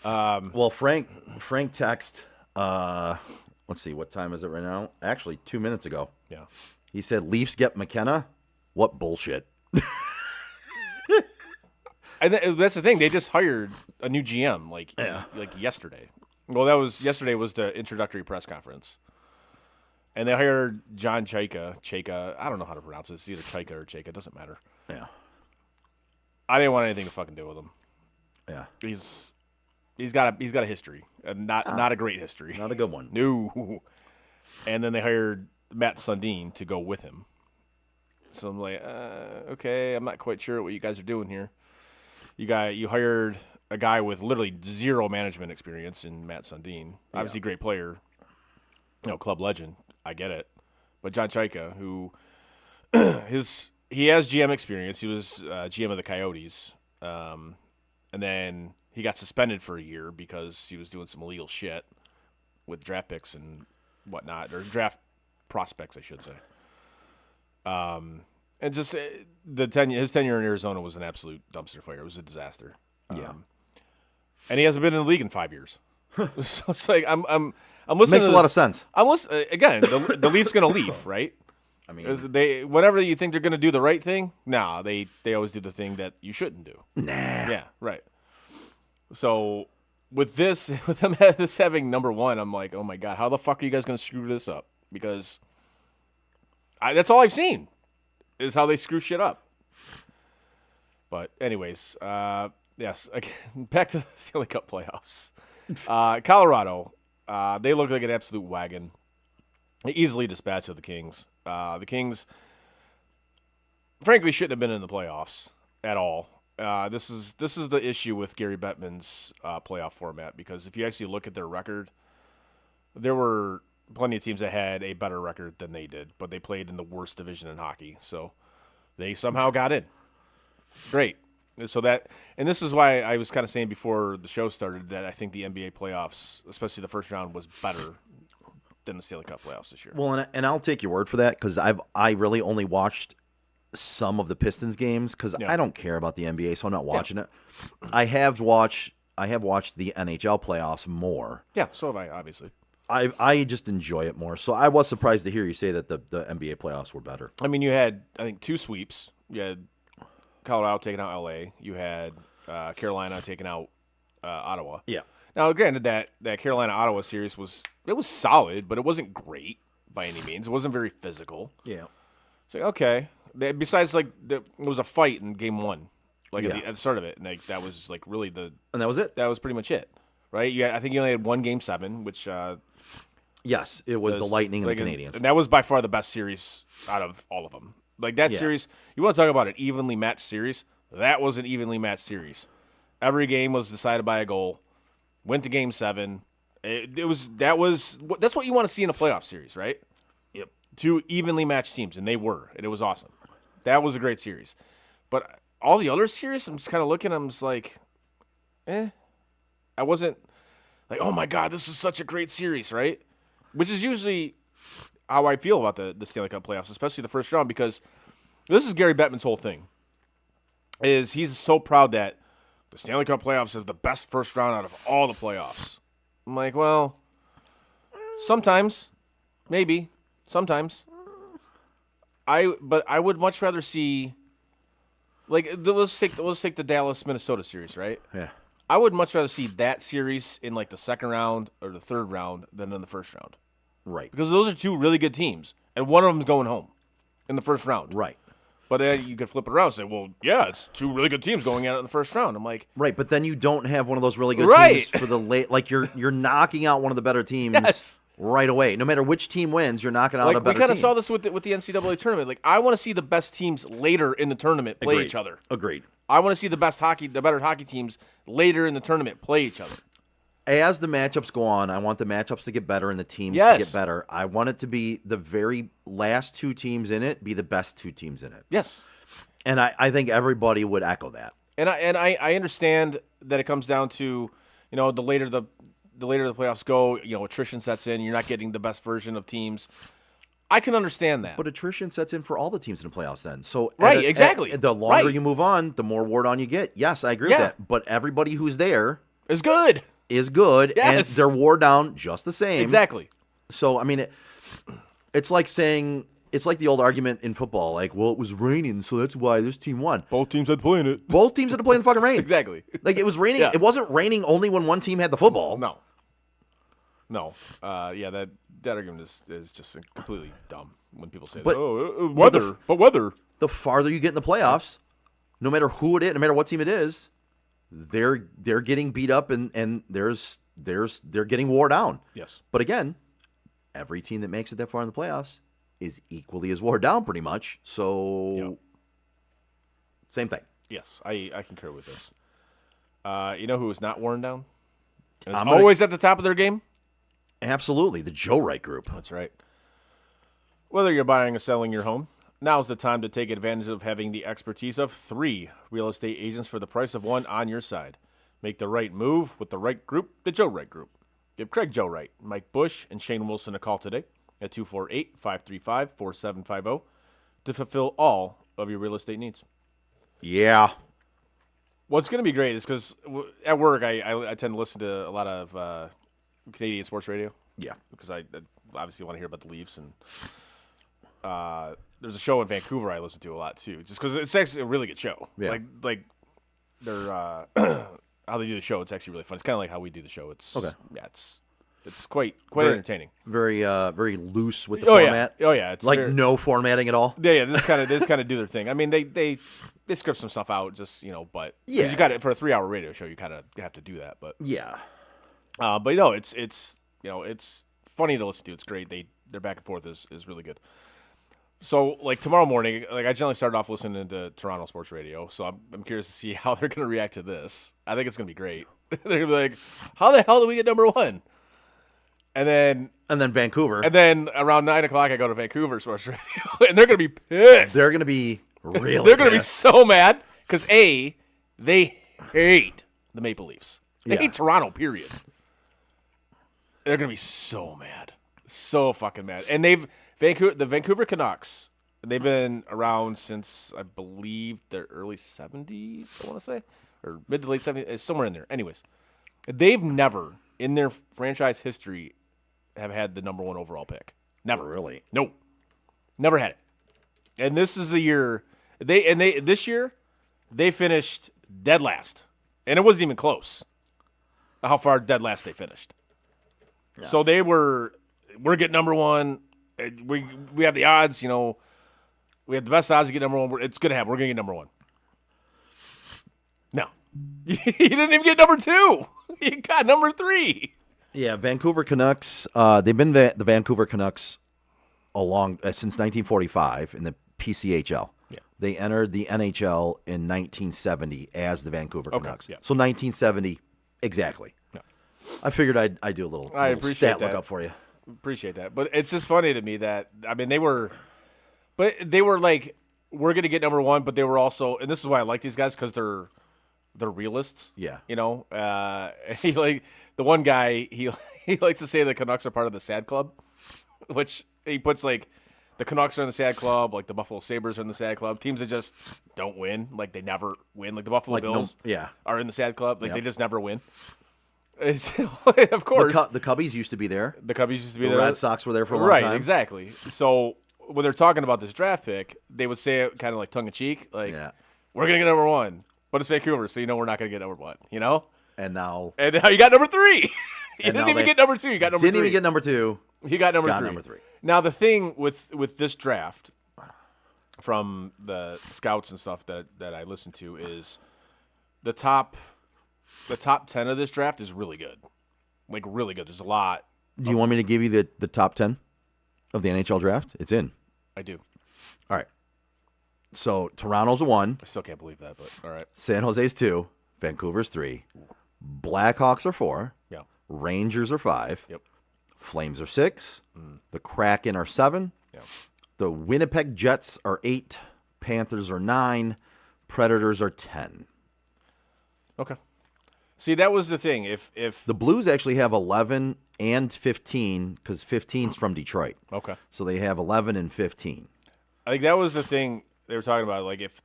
Well, Frank text. Let's see, what time is it right now? Actually, 2 minutes ago. Yeah. He said, "Leafs get McKenna? What bullshit." And that's the thing. They just hired a new GM like yesterday. Well, yesterday was the introductory press conference. And they hired John Chayka. I don't know how to pronounce it. It's either Chayka or Chayka. It doesn't matter. Yeah. I didn't want anything to fucking do with him. Yeah. He's got a history, not a great history. Not a good one. No. And then they hired Matt Sundin to go with him. So I'm like, okay, I'm not quite sure what you guys are doing here. You hired a guy with literally zero management experience in Matt Sundin. Obviously, great player, club legend. I get it. But John Chayka, who he has GM experience. He was GM of the Coyotes, and then he got suspended for a year because he was doing some illegal shit with draft picks and whatnot, or draft prospects, I should say. And just his tenure in Arizona was an absolute dumpster fire. It was a disaster. Yeah. And he hasn't been in the league in 5 years. So it's like I'm listening. Makes a lot of sense. I'm listening again. The Leafs gonna leave, right? I mean, whenever you think they're gonna do the right thing, they always do the thing that you shouldn't do. Nah. Yeah, right. So with them having number 1, I'm like, oh my god, how the fuck are you guys gonna screw this up? Because that's all I've seen is how they screw shit up. But anyways, yes, again, back to the Stanley Cup playoffs. Colorado, they look like an absolute wagon. They easily dispatched of the Kings. The Kings, frankly, shouldn't have been in the playoffs at all. This is the issue with Gary Bettman's playoff format, because if you actually look at their record, there were plenty of teams that had a better record than they did, but they played in the worst division in hockey, so they somehow got in. Great. So this is why I was kind of saying before the show started that I think the NBA playoffs, especially the first round, was better than the Stanley Cup playoffs this year. Well, and I'll take your word for that, because I really only watched some of the Pistons games, because I don't care about the NBA, so I'm not watching it. I have watched the NHL playoffs more. Yeah, so have I, obviously. I just enjoy it more. So I was surprised to hear you say that the NBA playoffs were better. I mean, you had, I think, 2 sweeps. You had Colorado taking out LA. You had Carolina taking out Ottawa. Yeah. Now, granted, that Carolina-Ottawa series was solid, but it wasn't great by any means. It wasn't very physical. Yeah. It's like, okay. Besides, like, it was a fight in game 1, like at the start of it, and like that was like really and that was it. That was pretty much it, right? I think you only had 1 game 7, which yes, it was the Lightning and the Canadiens, and that was by far the best series out of all of them. Like that series, you want to talk about an evenly matched series? That was an evenly matched series. Every game was decided by a goal. Went to game 7. That's what you want to see in a playoff series, right? Yep. 2 evenly matched teams, and they were, and it was awesome. That was a great series. But all the other series, I'm just kind of looking, I'm just like, I wasn't like, oh my God, this is such a great series, right? Which is usually how I feel about the Stanley Cup playoffs, especially the first round, because this is Gary Bettman's whole thing. Is he's so proud that the Stanley Cup playoffs is the best first round out of all the playoffs. I'm like, well, sometimes, maybe, sometimes. But I would much rather see, like, let's take the Dallas-Minnesota series, right? Yeah. I would much rather see that series in like the second round or the third round than in the first round. Right. Because those are 2 really good teams, and one of them's going home in the first round. Right. But then you could flip it around and say, well, yeah, it's two really good teams going at it in the first round. I'm like, Right, but then you don't have one of those really good Right. teams for the late. Like you're knocking out one of the better teams Yes. right away. No matter which team wins, you're knocking out like a we better kind of team. saw this with the NCAA tournament. Like, I want to see the best teams later in the tournament play Agreed. each other. Agreed. I want to see the better hockey teams later in the tournament play each other. As the matchups go on, I want the matchups to get better and the teams to Yes. get better. I want it to be the very last two teams in it be the best two teams in it. Yes. And I think everybody would echo that. And I understand that it comes down to, the later the playoffs go, attrition sets in. You're not getting the best version of teams. I can understand that. But attrition sets in for all the teams in the playoffs then. So Right, exactly. the longer Right. you move on, the more ward on you get. Yes, I agree Yeah. with that. But everybody who's there It's good. is good, and Yes. they're wore down just the same. Exactly. So I mean, it's like saying it's like the old argument in football, like, well, it was raining, so that's why this team won. Both teams had to play in it. Both teams had to play in the fucking rain. Exactly. Like it was raining. Yeah. It wasn't raining only when one team had the football. No. Yeah, that argument is just completely dumb when people say But- that. Oh, but the weather. But weather. The farther you get in the playoffs, no matter who it is, no matter what team it is, they're getting beat up and they're getting wore down. Yes. But again, every team that makes it that far in the playoffs is equally as wore down pretty much. So Yep. same thing. Yes, I concur with this. You know who is not worn down? And is I'm gonna- always at the top of their game? Absolutely. The Joe Wright Group. That's right. Whether you're buying or selling your home, now's the time to take advantage of having the expertise of 3 real estate agents for the price of 1 on your side. Make the right move with the right group, the Joe Wright Group. Give Craig Joe Wright, Mike Bush, and Shane Wilson a call today at 248-535-4750 to fulfill all of your real estate needs. Yeah. What's going to be great is because at work I tend to listen to a lot of Canadian sports radio. Yeah. Because I obviously want to hear about the Leafs, and there's a show in Vancouver I listen to a lot too, just because it's actually a really good show. Yeah. Like they're how they do the show. It's actually really fun. It's kind of like how we do the show. It's Okay. Yeah, it's quite Very- entertaining. Very loose with the Oh format. yeah, oh yeah. It's Like very- no formatting at all. Yeah, they just kind of do their thing. I mean, they script some stuff out, just but 'cause Yeah. you got it for a 3-hour radio show. You kind of have to do that, but Yeah. it's funny to listen to. It's great. Their back and forth is really good. So like tomorrow morning, like I generally started off listening to Toronto sports radio, so I'm curious to see how they're going to react to this. I think it's going to be great. They're going to be like, "How the hell did we get number 1?" And then Vancouver. around 9 o'clock, I go to Vancouver sports radio, and they're going to be pissed. They're going to be really They're going to be pissed. so mad because they hate the Maple Leafs. They Yeah. hate Toronto. Period. They're going to be so mad, so fucking mad. And the Vancouver Canucks. They've been around since I believe the early 70s. I want to say, or mid to late 70s, somewhere in there. Anyways, they've never in their franchise history have had the number 1 overall pick. Never. Really? No. Never had it. And this is the year this year they finished dead last. And it wasn't even close. How far dead last they finished. Yeah. So we're getting number 1. We have the odds, we have the best odds to get number 1. It's going to happen. We're going to get number 1. No. You didn't even get number 2. You got number 3. Yeah, Vancouver Canucks. They've been the Vancouver Canucks since 1945 in the PCHL. Yeah. They entered the NHL in 1970 as the Vancouver Canucks. yeah. So 1970, exactly. Yeah. I figured I'd do a little appreciate stat that. look up for you. Appreciate that. But it's just funny to me that, I mean, they were like, we're going to get number 1, but they were also, and this is why I like these guys, because they're realists. Yeah. He like, the one guy, he likes to say the Canucks are part of the sad club, which he puts like, the Canucks are in the sad club, like the Buffalo Sabres are in the sad club. Teams that just don't win, like they never win. Like the Buffalo Bills are in the sad club. Like they just never win. Of course. The Cubbies used to be there. The Cubbies used to be The there. Red Sox were there for a long right, time. exactly. So when they're talking about this draft pick, they would say it kind of like tongue in cheek, like, "We're gonna get number 1, but it's Vancouver, so we're not gonna get number 1." And now you got number 3. You And didn't now even they get number 2. You got number 3. didn't even get number 2. He got number got 3. number 3. Now the thing with this draft from the scouts and stuff that I listen to is the top 10 of this draft is really good. Like, really good. There's a lot. Do you want me to give you the top 10 of the NHL draft? It's in. I do. All right. So Toronto's a 1. I still can't believe that, but all right. San Jose's 2. Vancouver's 3. Blackhawks are 4. Yeah. Rangers are 5. Yep. Flames are 6. The Kraken are 7. Yeah. The Winnipeg Jets are 8. Panthers are 9. Predators are 10. Okay. See, that was the thing. If The Blues actually have 11 and 15 because 15's from Detroit. okay, So they have 11 and 15. I think that was the thing they were talking about. Like, if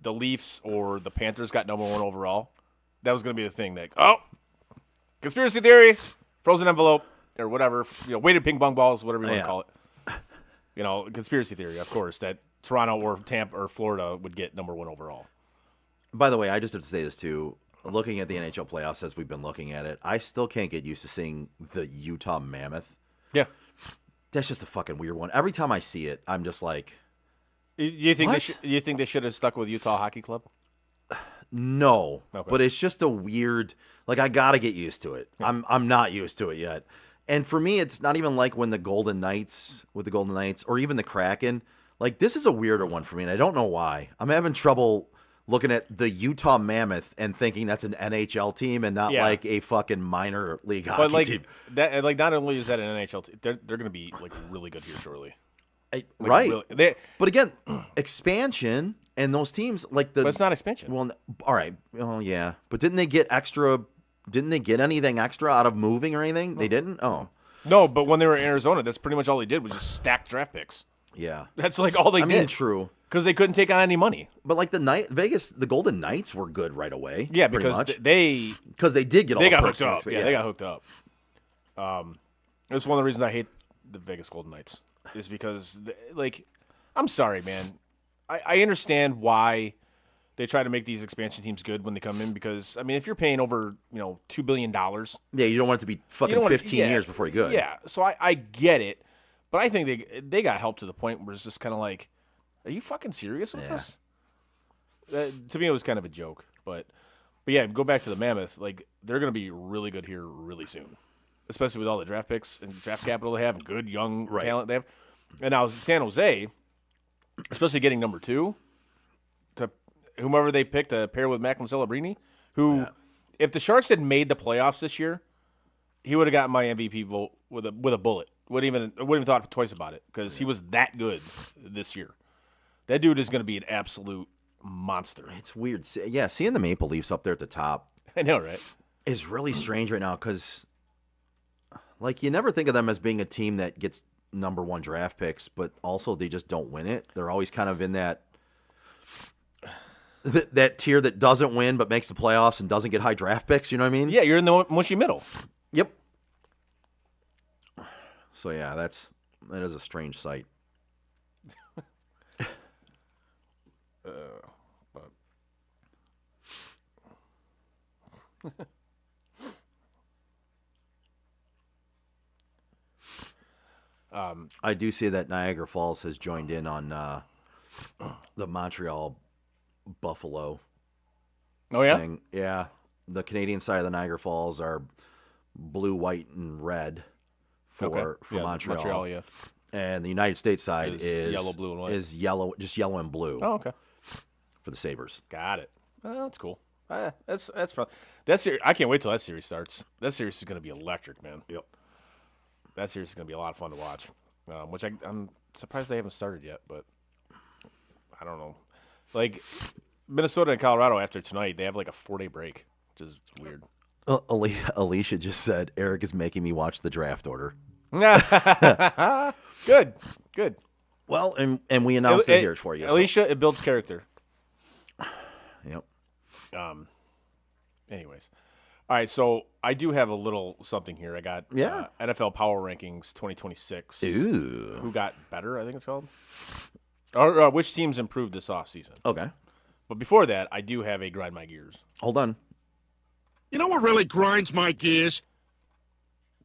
the Leafs or the Panthers got number 1 overall, that was going to be the thing. Like, conspiracy theory, frozen envelope, or whatever. Weighted ping pong balls, whatever you want to call it. Conspiracy theory, of course, that Toronto or Tampa or Florida would get number 1 overall. By the way, I just have to say this too. Looking at the NHL playoffs as we've been looking at it, I still can't get used to seeing the Utah Mammoth. Yeah. That's just a fucking weird one. Every time I see it, I'm just like, You think What? you think they should have stuck with Utah Hockey Club? no. Okay. But it's just a weird. Like, I gotta get used to it. I'm not used to it yet. And for me, it's not even like when the Golden Knights or even the Kraken. Like, this is a weirder one for me, and I don't know why. I'm having trouble looking at the Utah Mammoth and thinking that's an NHL team and not Yeah. like a fucking minor league hockey But like team. that, like not only is that an NHL team, they're going to be like really good here shortly. Like, Right. Really, But again, expansion and those teams like the. but it's not expansion. Well, all right. Well, yeah, but didn't they get extra? Didn't they get anything extra out of moving or anything? They didn't. Oh, No, but when they were in Arizona, that's pretty much all they did was just stack draft picks. yeah. That's like all they I mean, did. true. Because they couldn't take on any money. But like the Golden Knights were good right away. Yeah, pretty because much. they because they did get all they the got perks hooked from up. it. Yeah, they got hooked up. It's one of the reasons I hate the Vegas Golden Knights is because, like, I'm sorry, man. I understand why they try to make these expansion teams good when they come in because, I mean, if you're paying over, $2 billion, Yeah, you don't want it to be you fucking don't wanna- 15 yeah, years before you good. Yeah, so I get it, but I think they got help to the point where it's just kind of like, are you fucking serious with Yeah. this? To me, it was kind of a joke, but yeah, go back to the Mammoth. Like, they're going to be really good here really soon, especially with all the draft picks and draft capital they have, and good young talent they have. And now San Jose, especially getting number 2 to whomever they picked to pair with Macklin Celebrini, who, if the Sharks had made the playoffs this year, he would have gotten my MVP vote with a bullet. Wouldn't even thought twice about it because he was that good this year. That dude is going to be an absolute monster. It's weird. Yeah, seeing the Maple Leafs up there at the top I know, right? is really strange right now because, like, you never think of them as being a team that gets number 1 draft picks, but also they just don't win it. They're always kind of in that tier that doesn't win but makes the playoffs and doesn't get high draft picks. You know what I mean? Yeah, you're in the mushy middle. Yep. So yeah, that is a strange sight. I do see that Niagara Falls has joined in on the Montreal Buffalo Oh yeah, thing. Yeah, the Canadian side of the Niagara Falls are blue, white, and red for yeah, Montreal. yeah. And the United States side Is is yellow, blue, and white. Is yellow, just yellow and blue Oh, okay, for the Sabres. got it. Well, that's cool. That's fun. I can't wait till that series starts. That series is going to be electric, man. Yep. That series is going to be a lot of fun to watch. Which I'm surprised they haven't started yet, but I don't know. Like Minnesota and Colorado after tonight, they have like a 4-day break, which is weird. Alicia just said Eric is making me watch the draft order. Good. Well, and we announced it here for you. so- Alicia, it builds character. Yep. Anyways. All right, so I do have a little something here. I got Yeah. NFL Power Rankings 2026. Ooh. Who got better, I think it's called. Or which teams improved this offseason. Okay. But before that, I do have a Grind My Gears. Hold on. You know what really grinds my gears?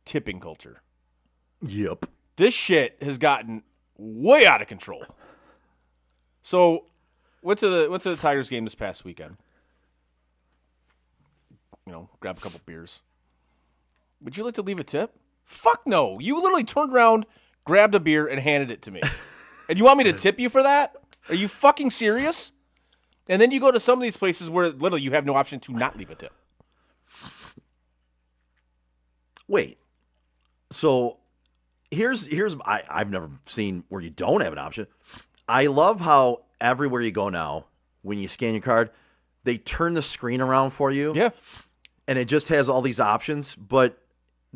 Tipping culture. Yep. This shit has gotten way out of control. So, went to the Tigers game this past weekend. Grab a couple beers. Would you like to leave a tip? Fuck no. You literally turned around, grabbed a beer, and handed it to me. And you want me to tip you for that? Are you fucking serious? And then you go to some of these places where literally you have no option to not leave a tip. Wait. So here's I've never seen where you don't have an option. I love how everywhere you go now, when you scan your card, they turn the screen around for you. Yeah. And it just has all these options, but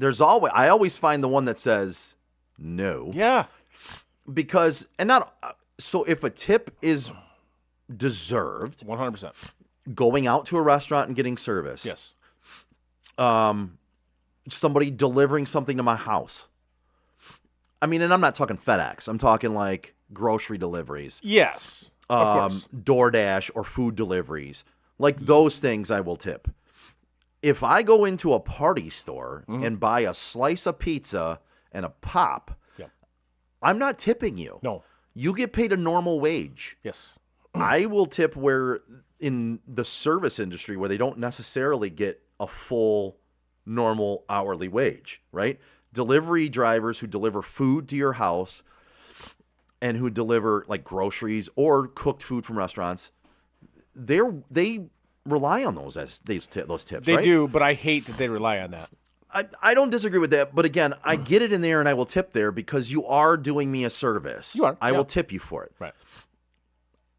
I always find the one that says no. Yeah. Because so if a tip is deserved, 100%. going out to a restaurant and getting service. Yes. Somebody delivering something to my house. I mean, and I'm not talking FedEx. I'm talking like grocery deliveries. Yes. Of course. DoorDash or food deliveries. Like those things I will tip. If I go into a party store and buy a slice of pizza and a pop, I'm not tipping you. No. You get paid a normal wage. Yes. I will tip where in the service industry where they don't necessarily get a full normal hourly wage, right? Delivery drivers who deliver food to your house and who deliver like groceries or cooked food from restaurants, they rely on those those tips. They right? do, but I hate that they rely on that. I don't disagree with that, but again, I get it in there and I will tip there because you are doing me a service. You are. I will tip you for it. Right.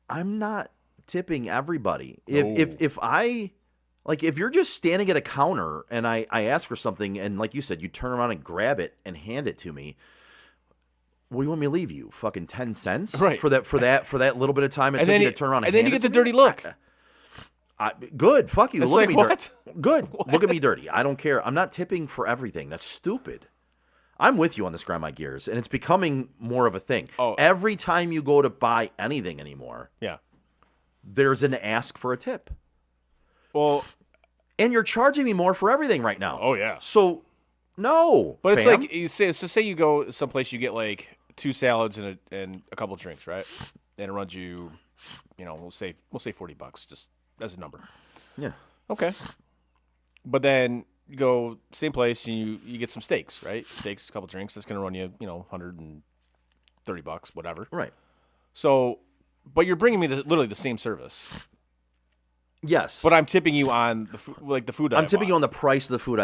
I'm not tipping everybody. No. If you're just standing at a counter and I ask for something and like you said, you turn around and grab it and hand it to me, what do you want me to leave you? Fucking 10 cents? Right. For that little bit of time it took you to turn around and then you hand get it the to me? dirty look. Good. Fuck you. It's Look like, at me what? dirty. Good. Look at me dirty. I don't care. I'm not tipping for everything. That's stupid. I'm with you on this grind my gears, and it's becoming more of a thing. Oh. Every time you go to buy anything anymore, Yeah. there's an ask for a tip. Well, And you're charging me more for everything right now. oh yeah. So, no. But it's fam. like say you go someplace, you get like 2 salads and a couple of drinks, right? And it runs you, we'll say $40, just as a number. Yeah. Okay. But then you go same place and you get some steaks, right? Steaks, a couple drinks. That's gonna run you, $130, whatever. Right. So, but you're bringing me literally the same service. Yes. But I'm tipping you on the food. That I'm tipping you on the price of the food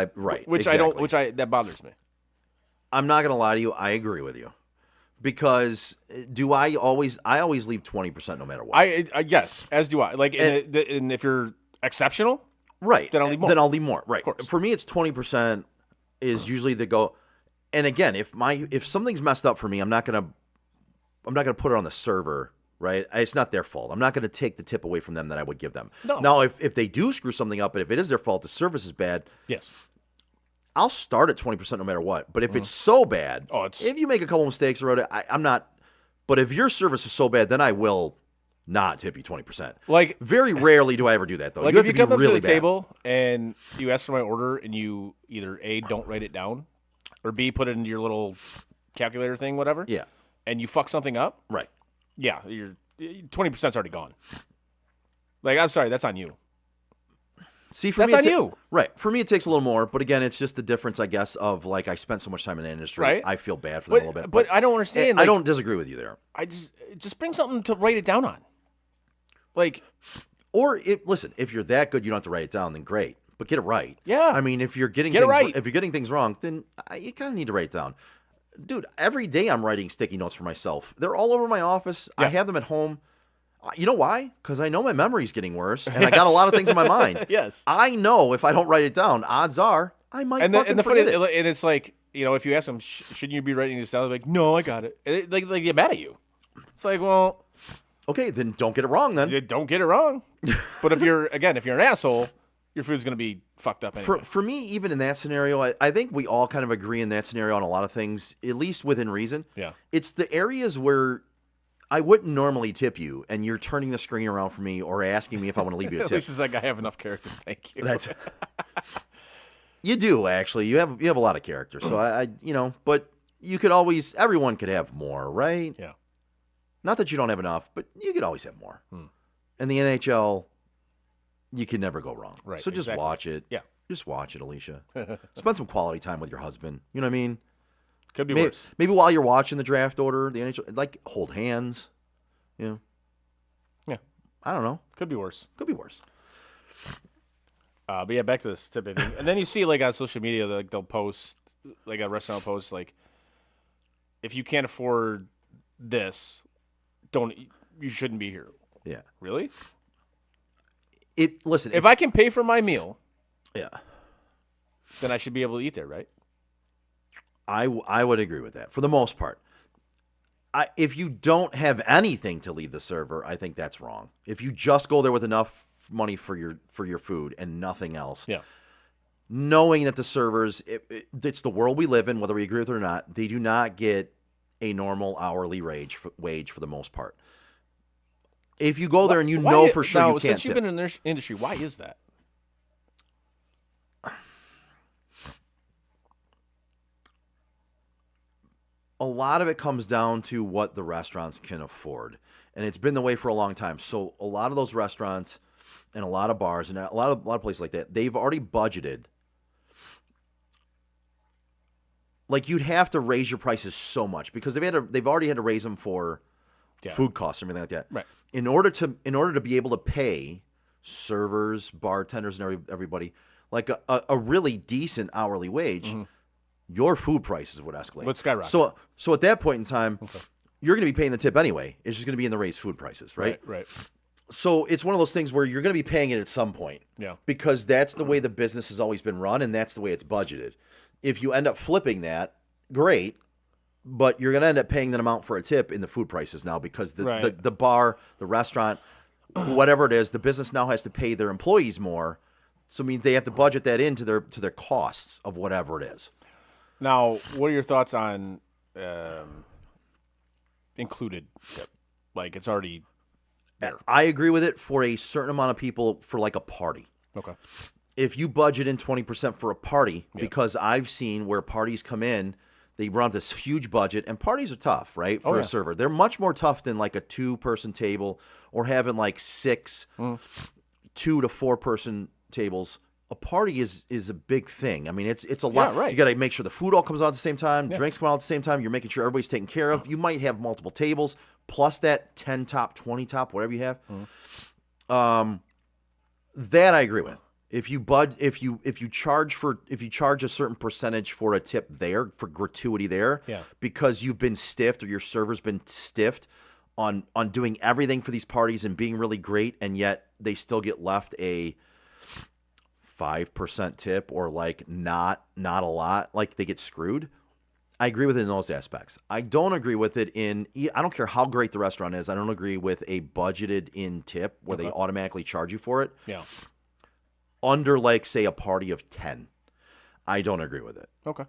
which exactly. that bothers me. I'm not going to lie to you. I agree with you. Because I always leave 20% no matter what. I yes, as do I. Like, and if you're exceptional, right, then I'll leave more. Right. Of course. For me, it's 20% is usually the go. And again, if something's messed up for me, I'm not gonna put it on the server. Right, it's not their fault. I'm not going to take the tip away from them that I would give them. No. Now, if they do screw something up, and if it is their fault, the service is bad. Yes. I'll start at 20% no matter what. But if it's so bad, if you make a couple mistakes or whatever, I'm not. But if your service is so bad, then I will not tip you 20%. Like, very rarely do I ever do that though. Like you have if to you be come up really to the bad. table and you ask for my order and you either A, don't write it down, or B, put it into your little calculator thing, whatever. Yeah. And you fuck something up. Right. Yeah, you're 20%'s already gone. Like, I'm sorry, that's on you. See, for That's me, on you. Right. For me, it takes a little more, but again, it's just the difference, I guess, of like I spent so much time in the industry. Right. I feel bad for them a little bit. But I don't understand. I like, don't disagree with you there. I just bring something to write it down on. Like, or listen, if you're that good, you don't have to write it down. Then great, but get it right. Yeah. I mean, if you're getting Get it things, right. if you're getting things wrong, then you kind of need to write it down. Dude, every day I'm writing sticky notes for myself. They're all over my office. I have them at home. You know why? Because I know my memory's getting worse, and I got a lot of things in my mind. Yes. I know if I don't write it down, odds are I might fucking forget it. And it's like, if you ask them, shouldn't you be writing this down? They're like, no, I got it. And they get mad at you. It's like, well, okay, then don't get it wrong then. you don't get it wrong. But if you're an asshole, your food's going to be fucked up anyway. For me, even in that scenario, I think we all kind of agree in that scenario on a lot of things, at least within reason. Yeah. It's the areas where I wouldn't normally tip you, and you're turning the screen around for me or asking me if I want to leave you a At tip. least it's like I have enough character. Thank you. That's you do actually. You have a lot of character. So I but you could always. Everyone could have more, right? Yeah. Not that you don't have enough, but you could always have more. And the NHL, you can never go wrong. Right, So just exactly. watch it. Yeah. Just watch it, Alicia. Spend some quality time with your husband. You know what I mean? Could be Maybe, worse. maybe while you're watching the draft order, the NHL, like hold hands. You know? Yeah. I don't know. Could be worse. Could be worse. But yeah, back to this tip thing. And then you see like on social media, like they'll post, like a restaurant will post, like, if you can't afford this, you shouldn't be here. Yeah. Really? Listen. If I can pay for my meal, yeah, then I should be able to eat there, right? I would agree with that for the most part. If you don't have anything to leave the server, I think that's wrong. If you just go there with enough money for your food and nothing else, Yeah. knowing that the servers, it's the world we live in, whether we agree with it or not, they do not get a normal hourly wage for the most part. If you go there and you Why know i- for sure now, you can't since you've tip, been in this industry, why is that? a lot of it comes down to what the restaurants can afford. And it's been the way for a long time. So a lot of those restaurants and a lot of bars and a lot of places like that, they've already budgeted. Like you'd have to raise your prices so much because they've already had to raise them for food costs and everything like that. Right. In order to be able to pay servers, bartenders, and everybody like a really decent hourly wage, your food prices would escalate. Would skyrocket. So at that point in time, you're going to be paying the tip anyway. It's just going to be in the raised food prices, right? Right. So it's one of those things where you're going to be paying it at some point. Yeah. Because that's the way the business has always been run, and that's the way it's budgeted. If you end up flipping that, great, but you're going to end up paying that amount for a tip in the food prices now because the bar, the restaurant, whatever it is, the business now has to pay their employees more. So it means they have to budget that into their costs of whatever it is. Now, what are your thoughts on included tip? Like it's already there. I agree with it for a certain amount of people for like a party. Okay. If you budget in 20% for a party, because I've seen where parties come in, they run this huge budget, and parties are tough, right, for a server. They're much more tough than like a 2-person table or having like 6 2 to 4-person tables. A party is a big thing. I mean, it's a lot. right. You got to make sure the food all comes out at the same time, drinks come out at the same time. You're making sure everybody's taken care of. You might have multiple tables plus that 10 top, 20 top, whatever you have. That I agree with. If you charge a certain percentage for a tip there for gratuity there, because you've been stiffed or your server's been stiffed on doing everything for these parties and being really great, and yet they still get left a 5% tip or like not a lot, like they get screwed. I agree with it in those aspects. I don't agree with it I don't care how great the restaurant is. I don't agree with a budgeted in tip where they automatically charge you for it. Yeah. Under like say a party of 10. I don't agree with it. Okay.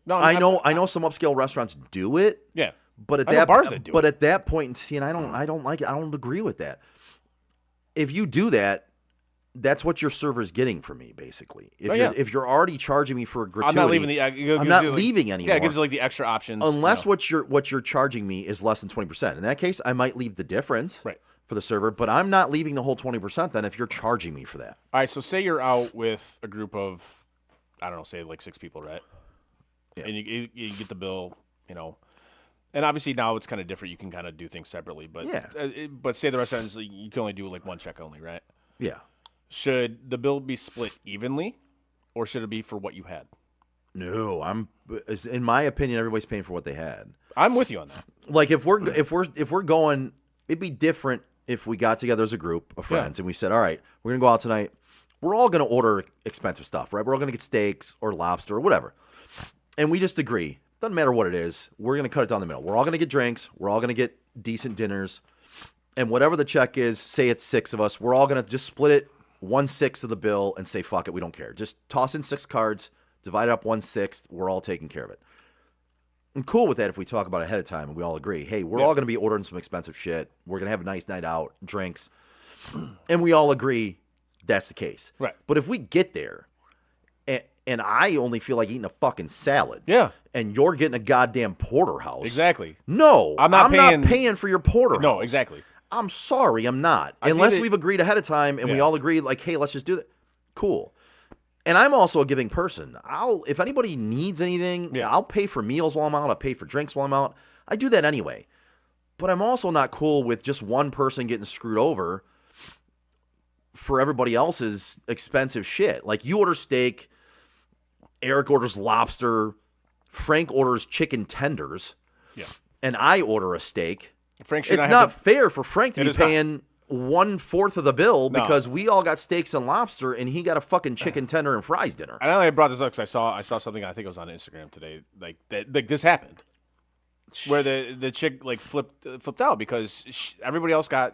No, I know some upscale restaurants do it. Yeah. But at I know that bars that do it. at that point, see, and I don't like it. I don't agree with that. If you do that, that's what your server's getting from me, basically. If you're already charging me for gratuity, I'm not leaving I'm not leaving anymore. Yeah, it gives you like the extra options. Unless what you're charging me is less than 20%. In that case, I might leave the difference for the server, but I'm not leaving the whole 20% then if you're charging me for that. All right, so say you're out with a group of, I don't know, say like 6 people, right? Yeah. And you get the bill, and obviously now it's kind of different. You can kind of do things separately, but but say the restaurant is you can only do like one check only, right? Yeah. Should the bill be split evenly, or should it be for what you had? No, in my opinion, everybody's paying for what they had. I'm with you on that. Like if we're going, it'd be different if we got together as a group of friends and we said, all right, we're gonna go out tonight. We're all gonna order expensive stuff, right? We're all gonna get steaks or lobster or whatever, and we just agree. Doesn't matter what it is. We're gonna cut it down the middle. We're all gonna get drinks. We're all gonna get decent dinners, and whatever the check is, say it's 6 of us. We're all gonna just split it 1/6 of the bill and say, fuck it, we don't care. Just toss in 6 cards, divide it up 1/6. We're all taking care of it. I'm cool with that if we talk about it ahead of time and we all agree, hey, we're all going to be ordering some expensive shit. We're going to have a nice night out, drinks. And we all agree that's the case. Right. But if we get there and I only feel like eating a fucking salad. Yeah. And you're getting a goddamn porterhouse. Exactly. No, I'm not paying for your porterhouse. No, exactly. I'm sorry, I'm not. I see Unless that- we've agreed ahead of time and we Yeah. all agree, like, hey, let's just do that. Cool. And I'm also a giving person. If anybody needs anything, Yeah. I'll pay for meals while I'm out. I'll pay for drinks while I'm out. I do that anyway. But I'm also not cool with just one person getting screwed over for everybody else's expensive shit. Like, you order steak, Eric orders lobster, Frank orders chicken tenders, Yeah. and I order a steak. Frank should It's have not to- fair for Frank to It be is not. paying 1/4 of the bill No. because we all got steaks and lobster and he got a fucking chicken tender and fries dinner. I know I brought this up because I saw something, I think it was on Instagram today, like that, like this happened, where the chick like flipped out because everybody else got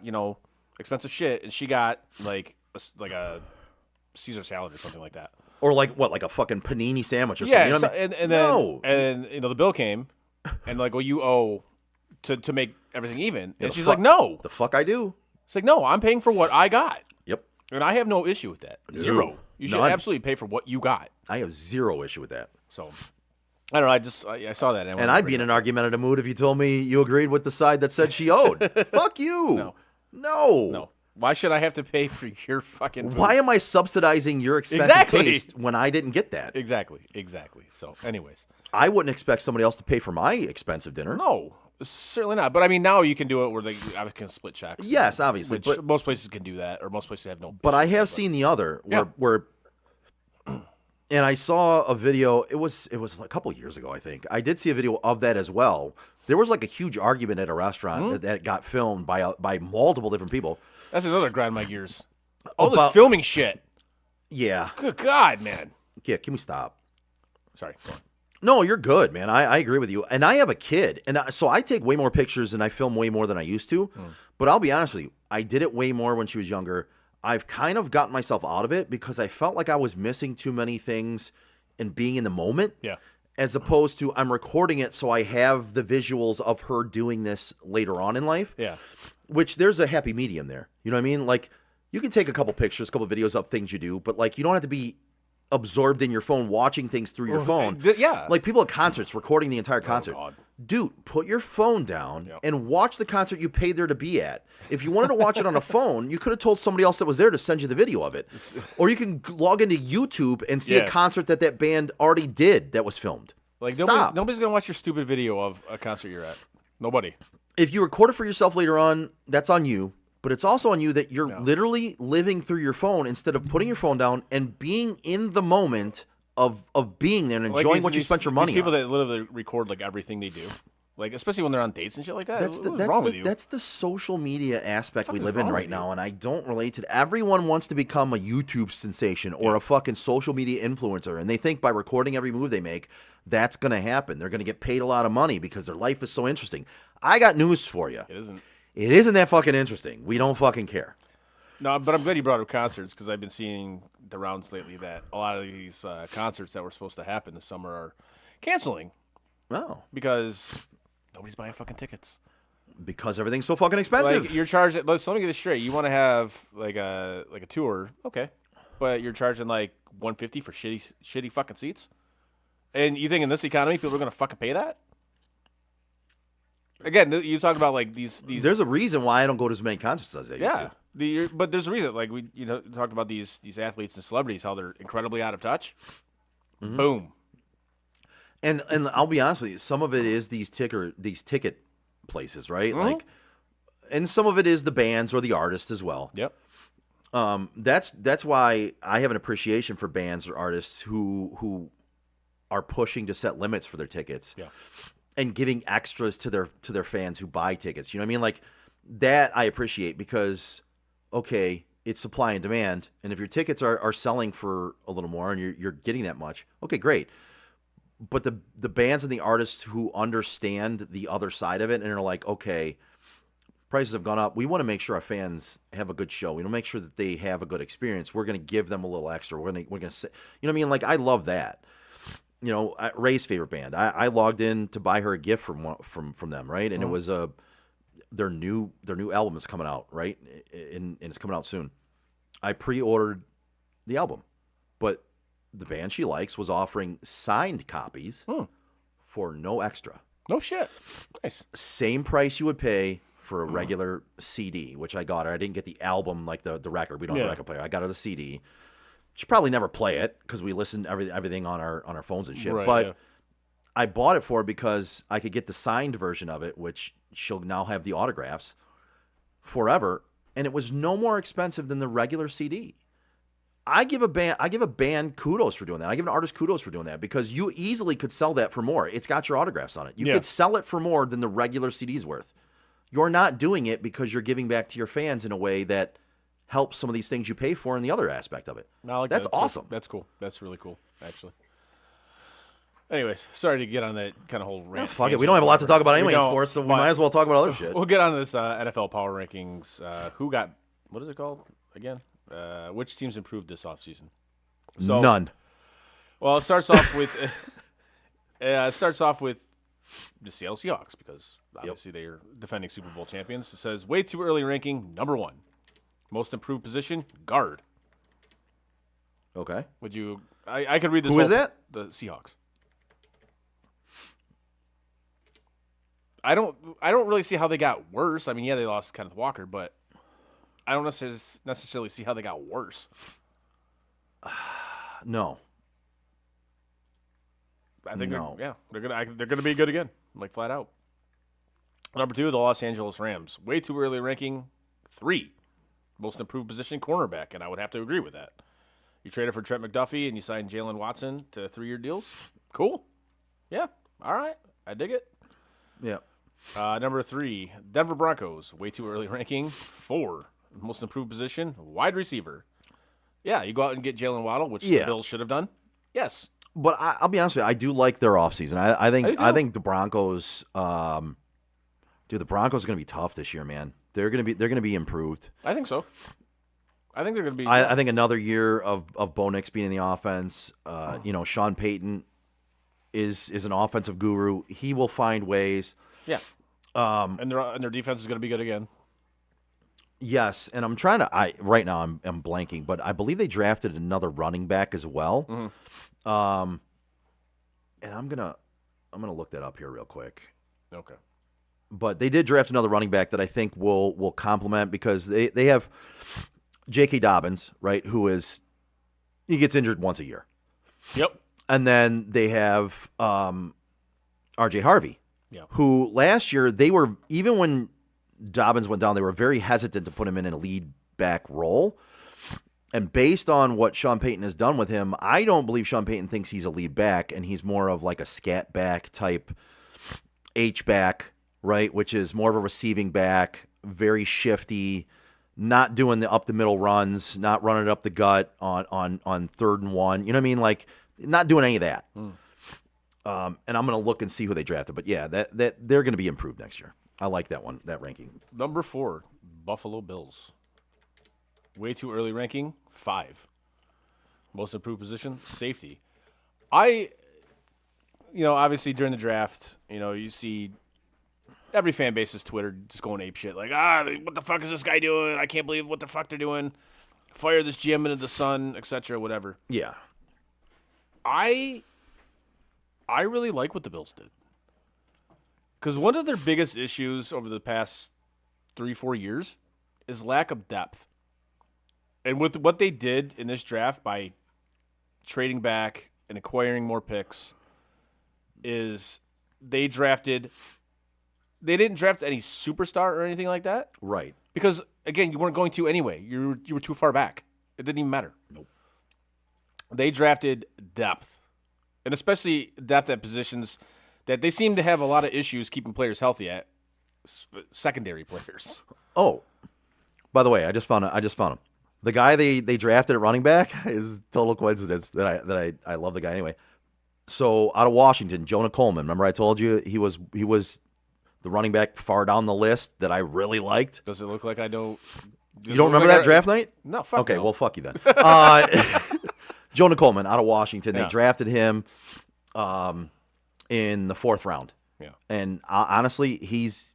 expensive shit and she got like a Caesar salad or something like that. Or like a fucking panini sandwich or Yeah, something. You know what I mean? and then No. and the bill came, and like, well, you owe to make everything even, Yeah, and the she's fuck- like, no, The fuck I do. it's like, no, I'm paying for what I got, Yep. and I have no issue with that. Zero. You should None. absolutely pay for what you got. I have zero issue with that. So I don't know. I saw that, And I'd be in an argumentative mood if you told me you agreed with the side that said she owed. Fuck you. No. No. Why should I have to pay for your fucking food? Why am I subsidizing your expensive Exactly. taste when I didn't get that? Exactly. So, anyways, I wouldn't expect somebody else to pay for my expensive dinner. no, certainly not. But I mean, now you can do it where I can split checks. Yes, obviously, Which but- most places can do that, or most places have no. But I issue have with it, seen the other Yeah. where and I saw a video. It was a couple years ago, I think. I did see a video of that as well. There was like a huge argument at a restaurant that got filmed by multiple different people. That's another grind my gears. All this About- filming shit. Yeah. Good God, man. Yeah, can we stop? Sorry. Go on. No, you're good, man. I agree with you. And I have a kid, and so I take way more pictures and I film way more than I used to. But I'll be honest with you, I did it way more when she was younger. I've kind of gotten myself out of it because I felt like I was missing too many things and being in the moment. Yeah. As opposed to I'm recording it so I have the visuals of her doing this later on in life. Yeah. Which there's a happy medium there. You know what I mean? Like, you can take a couple pictures, a couple videos of things you do, but like, you don't have to be absorbed in your phone watching things through your phone. Yeah. Like people at concerts recording the entire concert. God. Dude, put your phone down and watch the concert you paid there to be at. If you wanted to watch it on a phone, you could have told somebody else that was there to send you the video of it. Or you can log into YouTube and see a Yeah. concert that band already did that was filmed. Like Stop. nobody's gonna watch your stupid video of a concert you're at. Nobody. If you record it for yourself later on, that's on you. But it's also on you that you're literally living through your phone instead of putting your phone down and being in the moment of being there and Like enjoying these- what you these- spent your money these people on. that literally record like everything they do, like especially when they're on dates and shit like that. What's wrong with you? That's the social media aspect we Fuck is live in wrong right with now, and I don't relate to it. Everyone wants to become a YouTube sensation or a fucking social media influencer, and they think by recording every move they make, that's going to happen. They're going to get paid a lot of money because their life is so interesting. I got news for you. It isn't. It isn't that fucking interesting. We don't fucking care. No, but I'm glad you brought up concerts because I've been seeing the rounds lately that a lot of these concerts that were supposed to happen this summer are canceling Oh, because nobody's buying fucking tickets. because everything's so fucking expensive. Like you're charging. Let me get this straight. You want to have like a tour, okay? But you're charging like $150 for shitty fucking seats. And you think in this economy people are gonna fucking pay that? Again, you talk about like these. There's a reason why I don't go to as many concerts as I used yeah. to. But there's a reason. Like we talked about these athletes and celebrities, how they're incredibly out of touch. Mm-hmm. Boom. And I'll be honest with you, some of it is these ticket places, right? Mhm. Like, and some of it is the bands or the artists as well. Yep. That's why I have an appreciation for bands or artists who are pushing to set limits for their tickets. Yeah. And giving extras to their fans who buy tickets. You know what I mean? Like that I appreciate because okay, it's supply and demand, and if your tickets are selling for a little more and you're getting that much, okay, great. But the bands and the artists who understand the other side of it and are like, okay, prices have gone up. We want to make sure our fans have a good show. We want to make sure that they have a good experience. We're going to give them a little extra. We're going to say, you know what I mean? Like I love that. You know, Ray's favorite band. I logged in to buy her a gift from them, right? And it was their new album is coming out, right? And it's coming out soon. I pre-ordered the album, but the band she likes was offering signed copies for no extra. No shit. Nice. Same price you would pay for a regular CD, which I got her. I didn't get the album, like the record. We don't have a record player. I got her the CD. She'll probably never play it because we listen to everything on our phones and shit. Right, but yeah. I bought it for her because I could get the signed version of it, which she'll now have the autographs forever, and it was no more expensive than the regular CD. I give a band kudos for doing that. I give an artist kudos for doing that because you easily could sell that for more. It's got your autographs on it. You Yeah. could sell it for more than the regular CD's worth. You're not doing it because you're giving back to your fans in a way that helps some of these things you pay for in the other aspect of it. I like That's that. awesome. That's cool. That's really cool, actually. Anyways, sorry to get on that kind of whole rant. Fuck it. We don't have a lot to talk about anyway in don't, sports, so we but might as well talk about other shit. We'll get on to this NFL power rankings. Who got, what is it called again? Which teams improved this offseason? So, None. Well, it starts off with the Seattle Seahawks because obviously they are defending Super Bowl champions. It says way too early ranking, number 1. Most improved position, guard. Okay. Would you? I could read this. Who is that? The Seahawks. I don't really see how they got worse. I mean, yeah, they lost Kenneth Walker, but I don't necessarily see how they got worse. No. I think No. they're gonna be good again, like flat out. Number 2, the Los Angeles Rams. Way too early ranking, 3. Most improved position, cornerback, and I would have to agree with that. You traded for Trent McDuffie and you signed Jalen Watson to 3-year deals. Cool. Yeah. All right. I dig it. Yeah. Number 3, Denver Broncos. Way too early ranking, 4. Most improved position, wide receiver. Yeah, you go out and get Jalen Waddle, which the Bills should have done. Yes. But I'll be honest with you, I do like their offseason. I think the Broncos, the Broncos are going to be tough this year, man. They're going to be improved. I think so. I think they're going to be. I think another year of Bo Nix being in the offense. Sean Payton is an offensive guru. He will find ways. Yeah. And their defense is going to be good again. Yes, and I'm trying to. Right now I'm blanking, but I believe they drafted another running back as well. Mm-hmm. And I'm gonna look that up here real quick. Okay. But they did draft another running back that I think will complement because they have J.K. Dobbins, right? He gets injured once a year. Yep. And then they have R.J. Harvey, who last year they were, even when Dobbins went down, they were very hesitant to put him in a lead back role. And based on what Sean Payton has done with him, I don't believe Sean Payton thinks he's a lead back, and he's more of like a scat back type H-back, right, which is more of a receiving back, very shifty, not doing the up-the-middle runs, not running it up the gut on 3rd and 1. You know what I mean? Like, not doing any of that. And I'm going to look and see who they drafted. But, yeah, that they're going to be improved next year. I like that one, that ranking. Number 4, Buffalo Bills. Way too early ranking, 5. Most improved position, safety. Obviously during the draft, you see every fan base's Twitter just going ape shit. Like, what the fuck is this guy doing? I can't believe what the fuck they're doing. Fire this GM into the sun, etc., whatever. Yeah. I really like what the Bills did. Because one of their biggest issues over the past 3-4 years is lack of depth. And with what they did in this draft by trading back and acquiring more picks is they didn't draft any superstar or anything like that. Right. Because, again, you weren't going to anyway. You were too far back. It didn't even matter. Nope. They drafted depth, and especially depth at positions that they seem to have a lot of issues keeping players healthy at, secondary players. Oh, by the way, I just found him. The guy they drafted at running back is total coincidence that I love the guy anyway. So out of Washington, Jonah Coleman. Remember I told you he was the running back far down the list that I really liked. Does it look like I don't? You don't remember that draft night? No, fuck okay, no. well, fuck you then. Jonah Coleman out of Washington. They drafted him in the 4th round. Yeah. And honestly, he's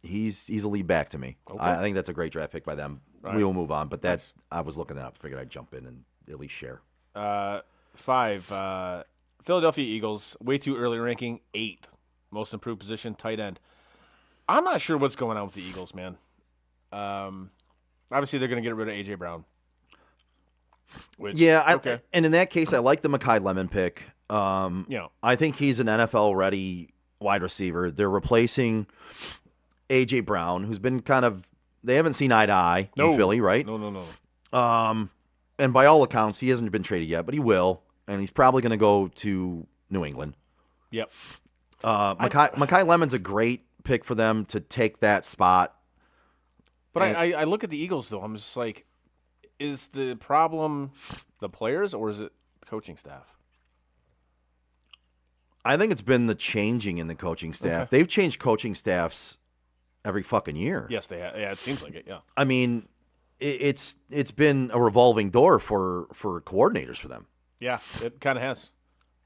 a lead back to me. Okay. I think that's a great draft pick by them. Right. We will move on, but I was looking that up. Figured I'd jump in and at least share. 5. Philadelphia Eagles, way too early ranking, 8th. Most improved position, tight end. I'm not sure what's going on with the Eagles, man. Obviously, they're going to get rid of A.J. Brown. Which, Yeah, okay. and in that case, I like the Mekhi Lemon pick. Yeah. I think he's an NFL-ready wide receiver. They're replacing A.J. Brown, who's been kind of – they haven't seen eye to eye in Philly, right? No. And by all accounts, he hasn't been traded yet, but he will, and he's probably going to go to New England. Yep. Mekhi Lemon's a great pick for them to take that spot. But I look at the Eagles, though. I'm just like, is the problem the players or is it the coaching staff? I think it's been the changing in the coaching staff. Okay. They've changed coaching staffs every fucking year. Yes, they have. Yeah, it seems like it, yeah. I mean, it's been a revolving door for coordinators for them. Yeah, it kind of has.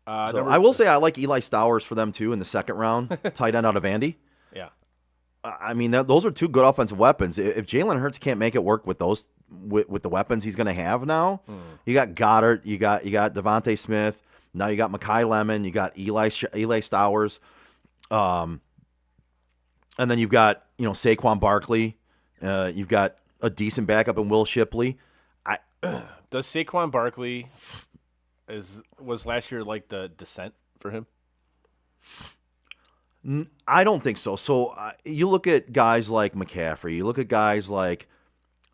So I will say I like Eli Stowers for them, too, in the second round, tight end out of Andy. Yeah. I mean, those are two good offensive weapons. If Jalen Hurts can't make it work with those with the weapons he's going to have now, you got Goddard, you got Devontae Smith, now you got Mekhi Lemon, you got Eli Stowers, and then you've got Saquon Barkley, you've got a decent backup in Will Shipley. Does Saquon Barkley was last year like the descent for him? I don't think so. So you look at guys like McCaffrey, you look at guys like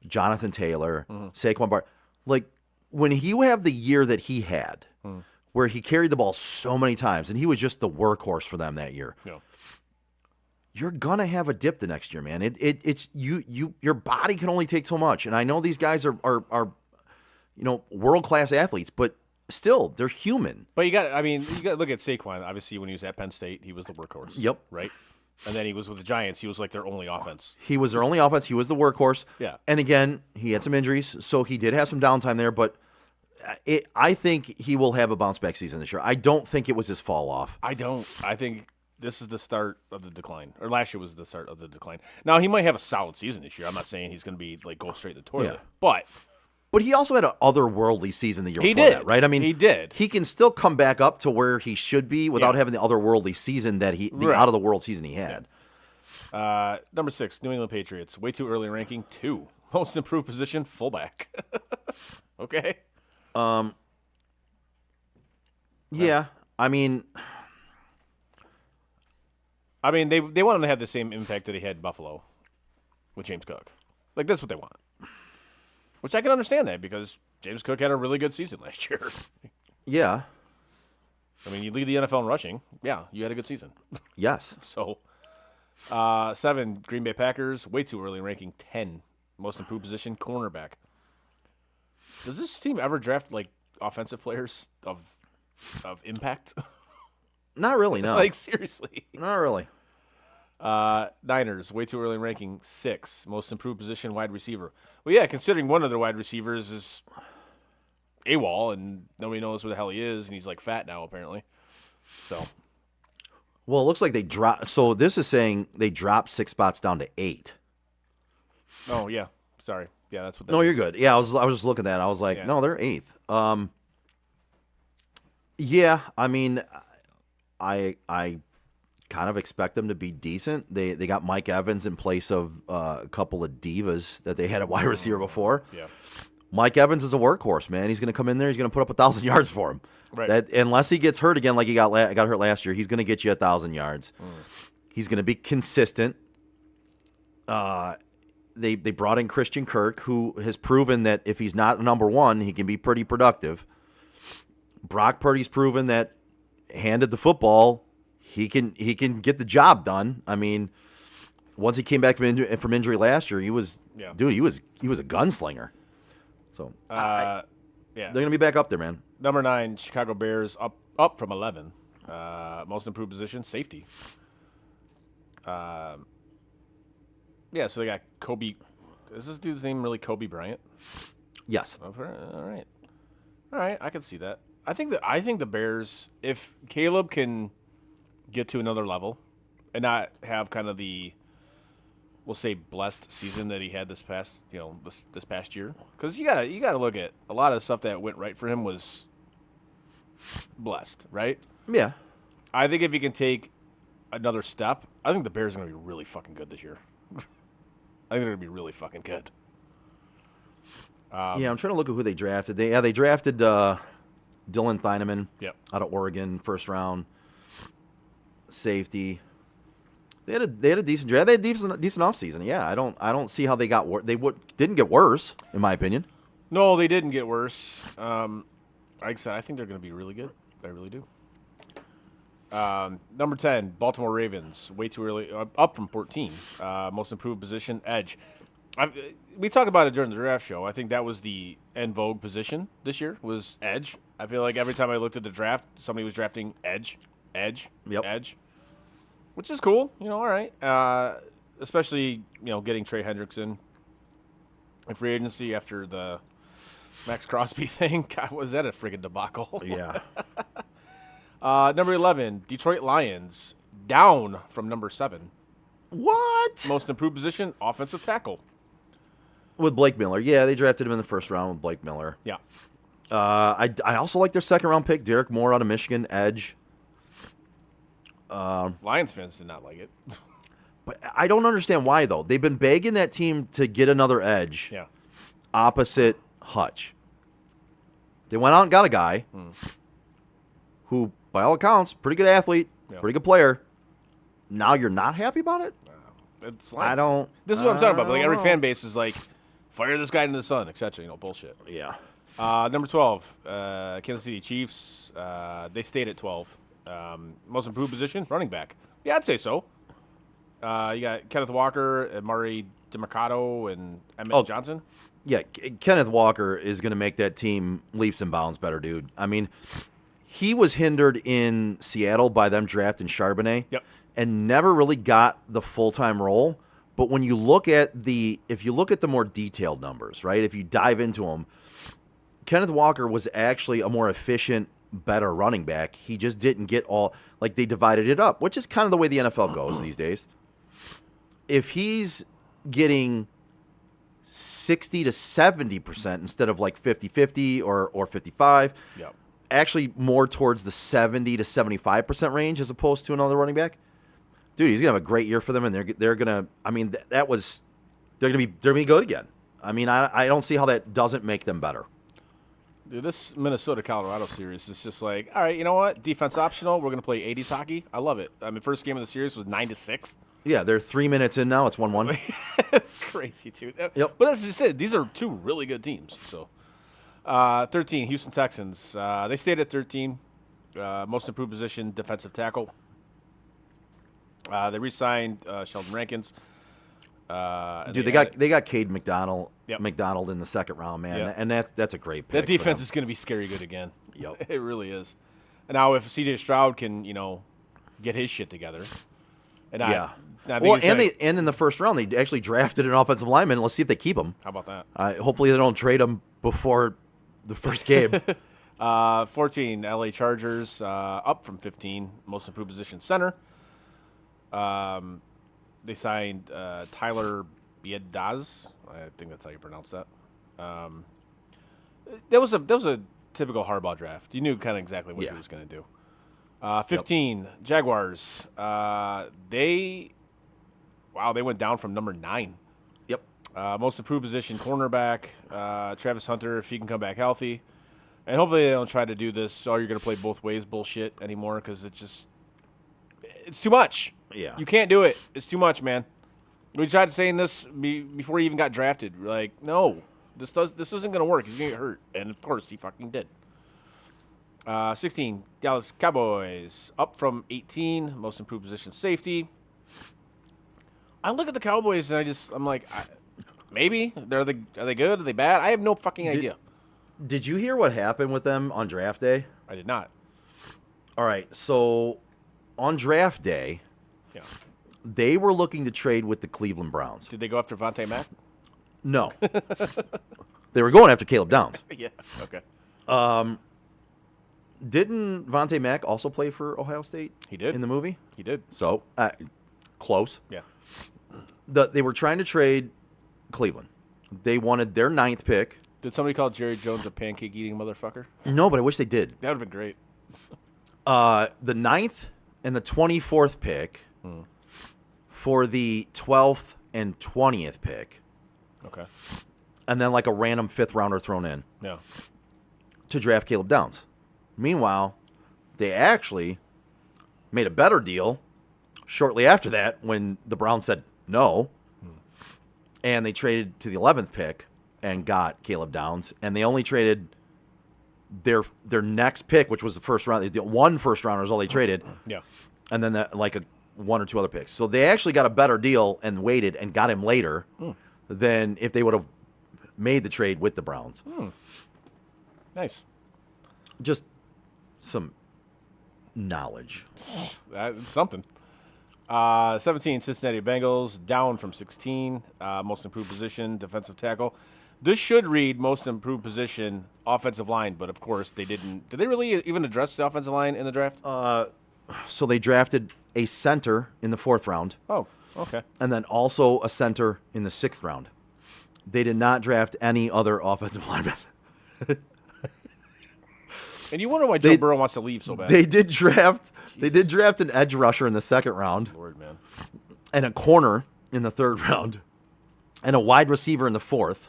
Jonathan Taylor, Saquon Barkley. Like when you have the year that he had, where he carried the ball so many times, and he was just the workhorse for them that year. Yeah. You're gonna have a dip the next year, man. It's your body can only take so much. And I know these guys are world class athletes, but still, they're human. But you got to look at Saquon. Obviously, when he was at Penn State, he was the workhorse. Yep. Right? And then he was with the Giants. He was like their only offense. He was their only offense. He was the workhorse. Yeah. And again, he had some injuries, so he did have some downtime there. But I think he will have a bounce back season this year. I don't think it was his fall off. I don't. I think this is the start of the decline. Or last year was the start of the decline. Now, he might have a solid season this year. I'm not saying he's going to be like go straight to the toilet. Yeah. But he also had an otherworldly season the year before that, right? I mean, he did. He can still come back up to where he should be without having the otherworldly season that the out of the world season he had. Number 6, New England Patriots. Way too early ranking. 2, most improved position, fullback. Okay. Yeah, I mean, they want him to have the same impact that he had in Buffalo with James Cook. Like that's what they want. Which I can understand that because James Cook had a really good season last year. yeah, I mean, you lead the NFL in rushing. Yeah, you had a good season. yes. So, 7, Green Bay Packers. Way too early ranking. 10, most improved position, cornerback. Does this team ever draft like offensive players of impact? Not really, no. Like seriously. Not really. Niners, way too early ranking. 6, most improved position, wide receiver. Well, yeah, considering one of their wide receivers is AWOL and nobody knows where the hell he is, and he's like fat now apparently. So, well, it looks like they dropped. So this is saying they dropped 6 spots down to 8. oh yeah, sorry, yeah, that's what. That No, you're is. good. Yeah, I was just looking at it. I was like, Yeah. no, they're 8th. Yeah, I mean, I kind of expect them to be decent. They got Mike Evans in place of a couple of divas that they had at wide receiver before. Yeah. Mike Evans is a workhorse, man. He's going to come in there. He's going to put up 1,000 yards for him. Right. That unless he gets hurt again, like he got hurt last year, he's going to get you 1,000 yards. He's going to be consistent. They brought in Christian Kirk, who has proven that if he's not number one, he can be pretty productive. Brock Purdy's proven that handed the football, he can get the job done. I mean, once he came back from injury last year, he was a gunslinger. So Yeah. they're gonna be back up there, man. Number 9, Chicago Bears, up from 11. Most improved position, safety. Yeah, so they got Kobe. Is this dude's name really Kobe Bryant? Yes. All right, I can see that. I think the Bears, if Caleb can get to another level and not have kind of the we'll say, blessed season that he had this past, this past year. Because you gotta look at a lot of the stuff that went right for him was blessed, right? Yeah. I think if he can take another step, I think the Bears are gonna be really fucking good this year. I think they're gonna be really fucking good. Yeah, I'm trying to look at who they drafted. They drafted Dylan Thieneman Yep. out of Oregon, first round safety. They had a decent draft. They had a decent offseason. Yeah, I don't see how they got didn't get worse, in my opinion. No, they didn't get worse. Like I said, I think they're going to be really good. I really do. Number 10, Baltimore Ravens. Way too early. Up from 14. Most improved position, edge. We talked about it during the draft show. I think that was the en vogue position this year, was edge. I feel like every time I looked at the draft, somebody was drafting edge, edge, Yep. edge. Which is cool. All right. Especially, getting Trey Hendrickson in free agency after the Max Crosby thing. God, was that a friggin' debacle? Yeah. Number 11, Detroit Lions, down from number 7. What? Most improved position, offensive tackle. With Blake Miller. Yeah, they drafted him in the first round with Blake Miller. Yeah. I also like their second round pick, Derek Moore out of Michigan, edge. Lions fans did not like it. But I don't understand why, though. They've been begging that team to get another edge Yeah. opposite Hutch. They went out and got a guy who, by all accounts, pretty good athlete, Yeah. pretty good player. Now you're not happy about it? It's I Lions. don't. This is what I'm talking about. I Like every don't fan base is like, fire this guy into the sun, etc. Bullshit. know. Yeah. Number 12, Kansas City Chiefs. They stayed at 12. Most improved position, running back. Yeah, I'd say so. You got Kenneth Walker, Murray DeMarcado, and Emmett Johnson. Yeah, Kenneth Walker is going to make that team leaps and bounds better, dude. I mean, he was hindered in Seattle by them drafting Charbonnet. Yep. And never really got the full-time role. But when you look at if you look at the more detailed numbers, right? If you dive into them, Kenneth Walker was actually a more efficient, better running back. He just didn't get they divided it up, which is kind of the way the NFL goes these days. If he's getting 60 to 70% instead of like 50-50 or 55, Yep. actually more towards the 70 to 75% range as opposed to another running back. Dude, he's gonna have a great year for them, and they're gonna. I mean, they're gonna be good again. I mean, I don't see how that doesn't make them better. Dude, this Minnesota-Colorado series is just like, all right, you know what? Defense optional. We're gonna play 80s hockey. I love it. I mean, first game of the series was 9-6. Yeah, they're 3 minutes in now. It's 1-1. It's crazy, too. Yep. But that's just it. These are two really good teams. So, 13, Houston Texans. They stayed at 13. Most improved position, defensive tackle. They re-signed Sheldon Rankins. And Dude, they got Cade McDonald in the second round, man, Yep. and that's a great pick. that defense for is going to be scary good again. Yep. It really is. And now if C.J. Stroud can, get his shit together, and them. Yeah. I think Well, he's gonna- and in the first round, they actually drafted an offensive lineman. Let's see if they keep him. how about that? Hopefully, they don't trade him before the first game. 14, L.A. Chargers, up from 15, most improved position, center. They signed Tyler Biadasz. I think that's how you pronounce that. That was a typical Harbaugh draft. You knew kind of exactly what Yeah. he was going to do. 15, Jaguars. They went down from number 9. Yep. Most improved position, cornerback. Travis Hunter, if he can come back healthy. And hopefully they don't try to do this, you're going to play both ways bullshit anymore, because it's too much. Yeah. You can't do it. It's too much, man. We tried saying this before he even got drafted. We're like, no, this isn't going to work. He's going to get hurt. And, of course, he fucking did. 16, Dallas Cowboys, up from 18, most improved position, safety. I look at the Cowboys and I'm like, maybe. Are they good? Are they bad? I have no fucking idea. Did you hear what happened with them on draft day? I did not. All right, so on draft day, Yeah. they were looking to trade with the Cleveland Browns. Did they go after Vontae Mack? No. They were going after Caleb Downs. Yeah. Okay. Didn't Vontae Mack also play for Ohio State? He did. In the movie? He did. So, close. Yeah. They were trying to trade Cleveland. They wanted their 9th pick. Did somebody call Jerry Jones a pancake-eating motherfucker? No, but I wish they did. That would have been great. The 9th and the 24th pick for the 12th and 20th pick. Okay. And then like a random 5th rounder thrown in Yeah. to draft Caleb Downs. Meanwhile, they actually made a better deal shortly after that when the Browns said no. And they traded to the 11th pick and got Caleb Downs. And they only traded their next pick, which was the first round. One first rounder is all they traded. Yeah. And then one or two other picks. So they actually got a better deal and waited and got him later than if they would have made the trade with the Browns. Nice. Just some knowledge. That's something. 17, Cincinnati Bengals, down from 16. Most improved position, defensive tackle. This should read most improved position, offensive line, but of course they didn't. Did they really even address the offensive line in the draft? So they drafted a center in the 4th round. Oh, okay. And then also a center in the 6th round. They did not draft any other offensive linemen. And you wonder why Joe Burrow wants to leave so bad. They did draft an edge rusher in the 2nd round. Lord, man. And a corner in the 3rd round. And a wide receiver in the 4th.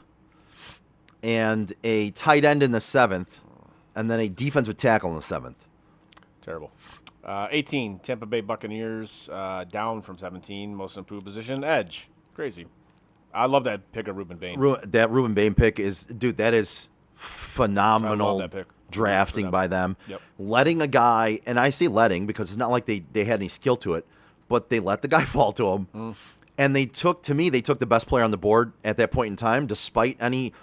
And a tight end in the 7th. And then a defensive tackle in the 7th. Terrible. 18, Tampa Bay Buccaneers, down from 17. Most improved position, edge. Crazy. I love that pick of Ruben Bain. That Ruben Bain pick that is phenomenal. I love that pick. Drafting by them. Yep. Letting a guy, and I say letting because it's not like they had any skill to it, but they let the guy fall to him. And they took the best player on the board at that point in time, despite any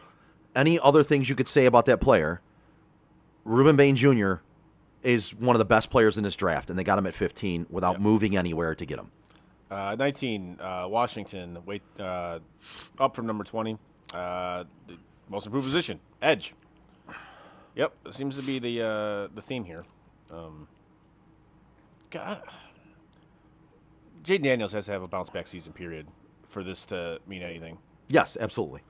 other things you could say about that player. Ruben Bain Jr. is one of the best players in this draft, and they got him at 15 without moving anywhere to get him. 19, Washington, up from number 20. The most improved position, edge. Yep, it seems to be the theme here. God, Jaden Daniels has to have a bounce back season period for this to mean anything. Yes, absolutely.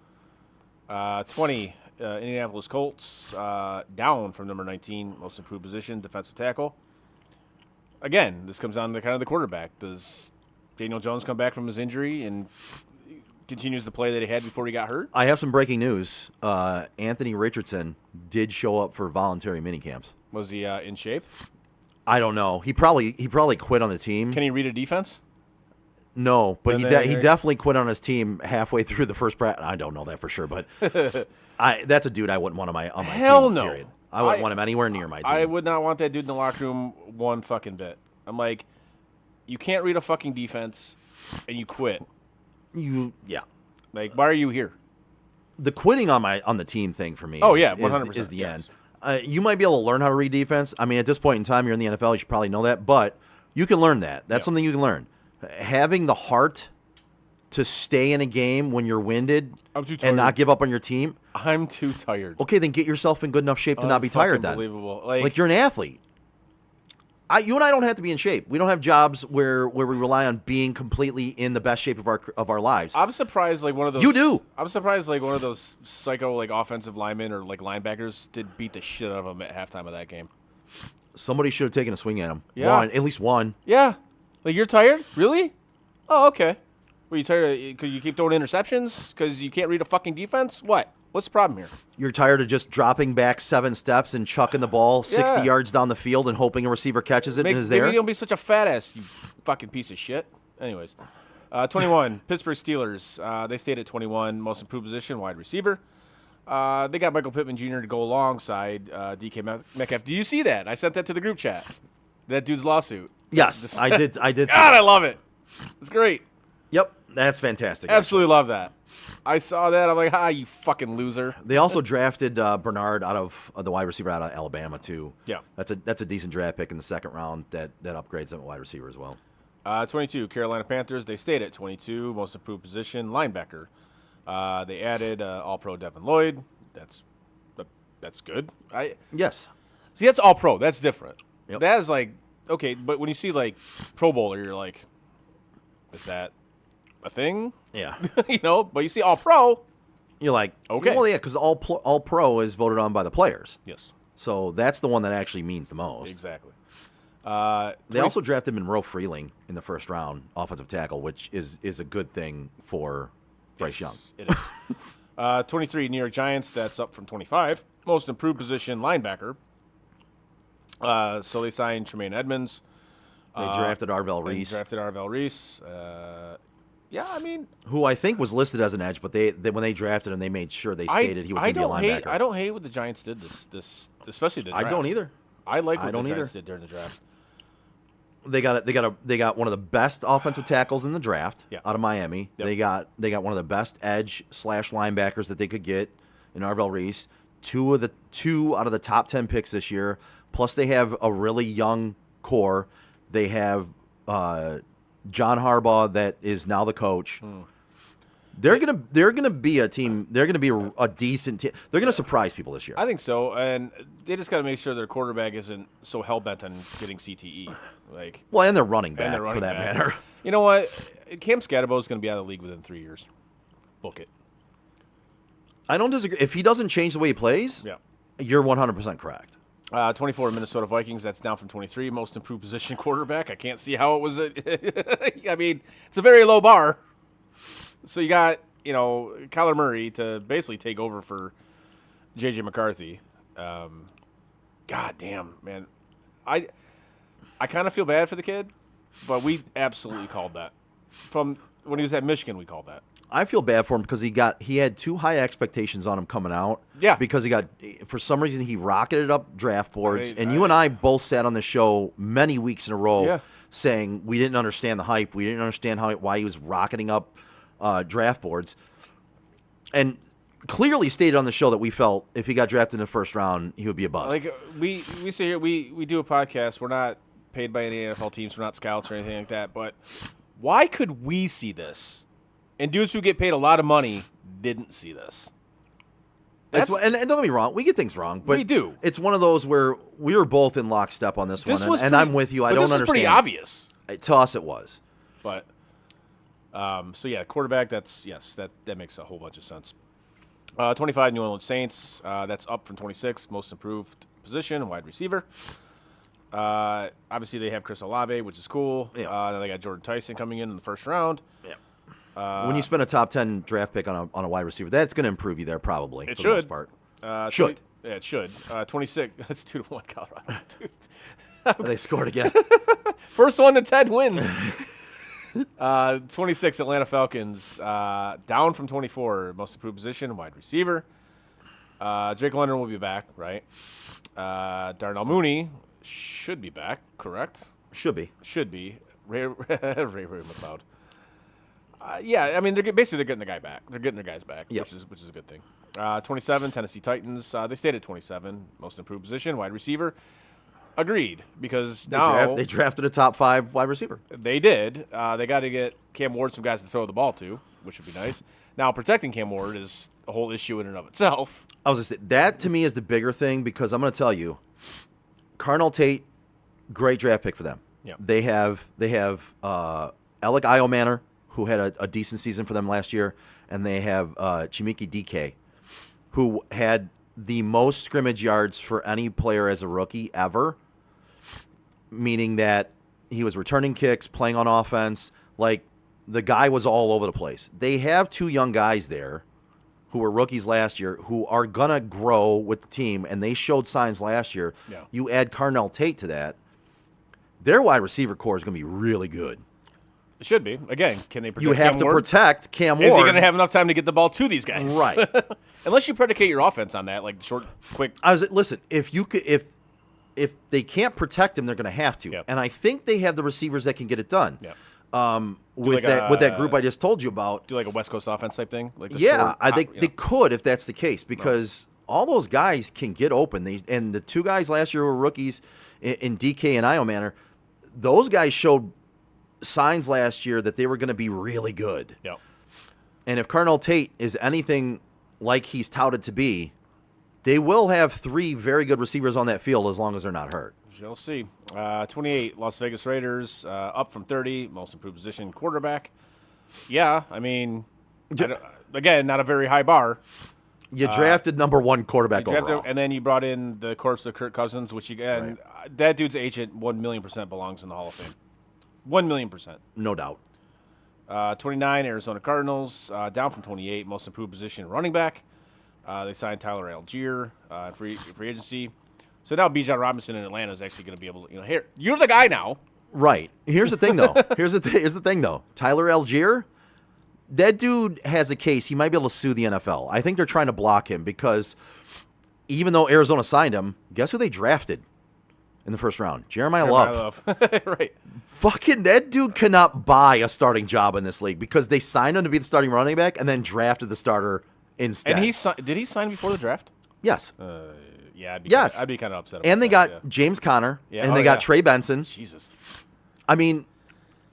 20, Indianapolis Colts, down from number 19, most improved position, defensive tackle. Again, this comes down to kind of the quarterback. Does Daniel Jones come back from his injury and continues the play that he had before he got hurt? I have some breaking news. Anthony Richardson did show up for voluntary minicamps. Was he in shape? I don't know. He probably quit on the team. Can he read a defense? No, but he Then he definitely quit on his team halfway through the first practice. I don't know that for sure, but that's a dude I wouldn't want on my Hell team. no. Period. I wouldn't want him anywhere near my team. I would not want that dude in the locker room one fucking bit. I'm like, you can't read a fucking defense and you quit. Yeah. Like, why are you here? The quitting on the team thing for me. Oh, yeah, 100%, is the yes. end. You might be able to learn how to read defense. I mean, at this point in time, you're in the NFL. You should probably know that, but you can learn that. That's something you can learn. Having the heart to stay in a game when you're winded I'm too and tired. not give up on your team. I'm too tired. Okay, then get yourself in good enough shape to not be tired. Then, Unbelievable. like you're an athlete. You and I don't have to be in shape. We don't have jobs where we rely on being completely in the best shape of our lives. I'm surprised, like one of those. You do. I'm surprised, like one of those psycho, like offensive linemen or like linebackers did beat the shit out of him at halftime of that game. Somebody should have taken a swing at him. Yeah. At least one. Yeah, like you're tired, really? Oh, okay. Were you tired because you keep throwing interceptions because you can't read a fucking defense? What? What's the problem here? You're tired of just dropping back 7 steps and chucking the ball 60 yards down the field and hoping a receiver catches it and is there? Maybe don't be such a fat ass, you fucking piece of shit. Anyways, 21, Pittsburgh Steelers. They stayed at 21, most improved position, wide receiver. They got Michael Pittman Jr. to go alongside DK Metcalf. Do you see that? I sent that to the group chat. That dude's lawsuit. Yes, I did. God, I love it. It's great. Yep, that's fantastic. Absolutely love that. I saw that. I'm like, you fucking loser. They also drafted Bernard out of the wide receiver out of Alabama too. Yeah. That's a decent draft pick in the 2nd round that upgrades them at wide receiver as well. 22, Carolina Panthers. They stayed at 22, most improved position, linebacker. They added All-Pro Devin Lloyd. That's good. Yes. See, that's All-Pro. That's different. Yep. That is like, okay, but when you see like Pro Bowler, you're like, is that a thing, Yeah. But you see all pro. You're like, Okay. Well, yeah, because all pro is voted on by the players. Yes, So that's the one that actually means the most. exactly. They also drafted Monroe Freeling in the first round, offensive tackle, which is a good thing for Bryce Young. It is. 23, New York Giants. That's up from 25. Most improved position, linebacker. So they signed Tremaine Edmonds. They drafted Arvell They Reese, drafted Arvell Reese. Yeah, I mean, who I think was listed as an edge, but they when they drafted him, they made sure they stated he was going to be a linebacker. I don't hate what the Giants did this especially the draft. I don't either. I like what I don't the Giants either. did during the draft. They got one of the best offensive tackles in the draft Yeah. out of Miami. Yep. They got one of the best edge / linebackers that they could get in Arvell Reese. Two out of the top 10 picks this year. Plus they have a really young core. They have John Harbaugh that is now the coach. They're gonna be a team. They're gonna be a decent team. They're gonna surprise people this year. I think so, and they just got to make sure their quarterback isn't so hell bent on getting CTE. Well, and they're running back And they're running for that back. matter. You know what? Cam Scatterbo is going to be out of the league within 3 years. Book it. I don't disagree. If he doesn't change the way he plays, Yeah. you're 100% correct. 24, Minnesota Vikings. That's down from 23. Most improved position quarterback. I can't see how it was. I mean, it's a very low bar. So you got, Kyler Murray to basically take over for J.J. McCarthy. God damn, man. I kind of feel bad for the kid, but we absolutely called that. From when he was at Michigan, we called that. I feel bad for him because he had too high expectations on him coming out. Yeah. Because for some reason he rocketed up draft boards, I- and you and I both sat on the show many weeks in a row Yeah. saying we didn't understand the hype, we didn't understand why he was rocketing up draft boards, and clearly stated on the show that we felt if he got drafted in the first round he would be a bust. Like we sit here, we do a podcast. We're not paid by any NFL teams. We're not scouts or anything like that. But why could we see this? And dudes who get paid a lot of money didn't see this. And don't get me wrong, we get things wrong, but We do. It's one of those where we were both in lockstep on this This one, was and pretty- I'm with you. I but don't this understand. was pretty obvious. To us, it was. But so yeah, quarterback. That makes a whole bunch of sense. 25 New Orleans Saints. That's up from 26. Most improved position, wide receiver. Obviously they have Chris Olave, which is cool. Yeah. Then they got Jordan Tyson coming in the first round. Yeah. When you spend a top 10 draft pick on a wide receiver, that's going to improve you there probably. It for the most should. part. Should. Yeah, it should. 26. That's 2-1 Colorado. Dude. They scored again. First one to 10 wins. 26 Atlanta Falcons. Down from 24. Most improved position, wide receiver. Drake London will be back, right? Darnell Mooney should be back, correct? Should be. Should be. Ray McLeod. Yeah, I mean they're getting the guy back. They're getting their guys back, Yep. which is a good thing. 27 Tennessee Titans. They stayed at 27. Most improved position, wide receiver. Agreed, because now They drafted a top 5 wide receiver. they did. They got to get Cam Ward some guys to throw the ball to, which would be nice. Now protecting Cam Ward is a whole issue in and of itself. I was just that to me is the bigger thing because I'm going to tell you, Carnell Tate, great draft pick for them. Yeah. They have Alec Iomanner, who had a decent season for them last year, and they have Chimiki DK, who had the most scrimmage yards for any player as a rookie ever, meaning that he was returning kicks, playing on offense. Like, the guy was all over the place. They have 2 young guys there who were rookies last year who are going to grow with the team, and they showed signs last year. Yeah. You add Carnell Tate to that, their wide receiver core is going to be really good. It should be. Again, can they protect You have Cam to Ward? protect Cam Ward. Is he going to have enough time to get the ball to these guys? Right. Unless you predicate your offense on that, like short, quick. Listen, if they can't protect him, they're going to have to. Yep. And I think they have the receivers that can get it done. Yeah. With like that group I just told you about. Do like a West Coast offense type thing? Like the Yeah, short, I think hot, they could if that's the case because all those guys can get open. And the 2 guys last year were rookies in DK and Iomanner. Those guys showed signs last year that they were going to be really good. Yeah. And if Carnell Tate is anything like he's touted to be, they will have 3 very good receivers on that field as long as they're not hurt. Shall see. 28 Las Vegas Raiders, up from 30. Most improved position, quarterback. Yeah, I mean, again, not a very high bar. You drafted number 1 quarterback You drafted- overall. and then you brought in the corpse of Kirk Cousins, which again, that dude's agent 1,000,000% belongs in the Hall of Fame. 1,000,000%. No doubt. 29, Arizona Cardinals, down from 28, most improved position running back. They signed Tyler Algier free agency. So now Bijan Robinson in Atlanta is actually going to be able to, here, you're the guy now. Right. Here's the thing, though. Here's the thing, though. Tyler Algier, that dude has a case. He might be able to sue the NFL. I think they're trying to block him because even though Arizona signed him, guess who they drafted in the first round? Jeremiah Love. Right. Fucking that dude cannot buy a starting job in this league because they signed him to be the starting running back and then drafted the starter instead. And did he sign before the draft? Yes. Yeah, Yes. I'd be kind of upset about And they that, got James Conner, Yeah. and Oh, they got yeah. Trey Benson. Jesus. I mean,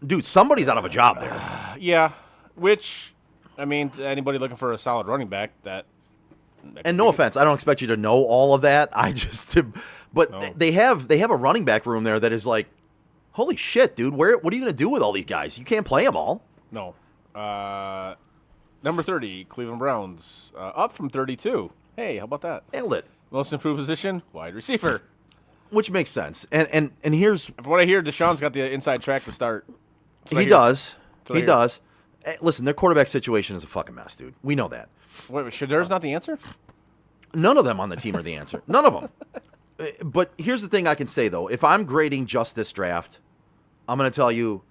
dude, somebody's out of a job there. Yeah, which, I mean, anybody looking for a solid running back, that And no offense, I don't expect you to know all of that. I just, but No. they have a running back room there that is like, holy shit, dude. What are you gonna do with all these guys? You can't play them all. No. Number 30, Cleveland Browns, up from 32. Hey, how about that? Nailed it, Most improved position, wide receiver. which makes sense. And here's From what I hear, Deshaun's got the inside track to start. That's what I he hear. does. That's what I He hear. does. Listen, their quarterback situation is a fucking mess, dude. We know that. Wait, Shadir's not the answer? None of them on the team are the answer. None of them. But here's the thing I can say, though. If I'm grading just this draft, I'm going to tell you,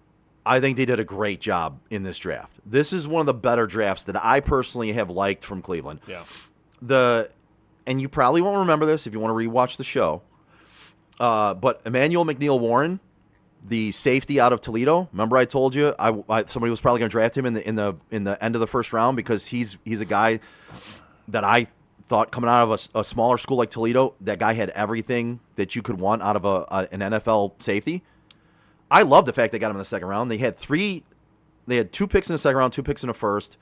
I think they did a great job in this draft. This is one of the better drafts that I personally have liked from Cleveland. Yeah. And you probably won't remember this if you want to rewatch the show, but Emmanuel McNeil-Warren, the safety out of Toledo. Remember I told you somebody was probably going to draft him in the end of the first round because he's a guy that I thought coming out of a smaller school like Toledo, that guy had everything that you could want out of an NFL safety. I love the fact they got him in the second round. They had 2 picks in the second round, 2 picks in the first.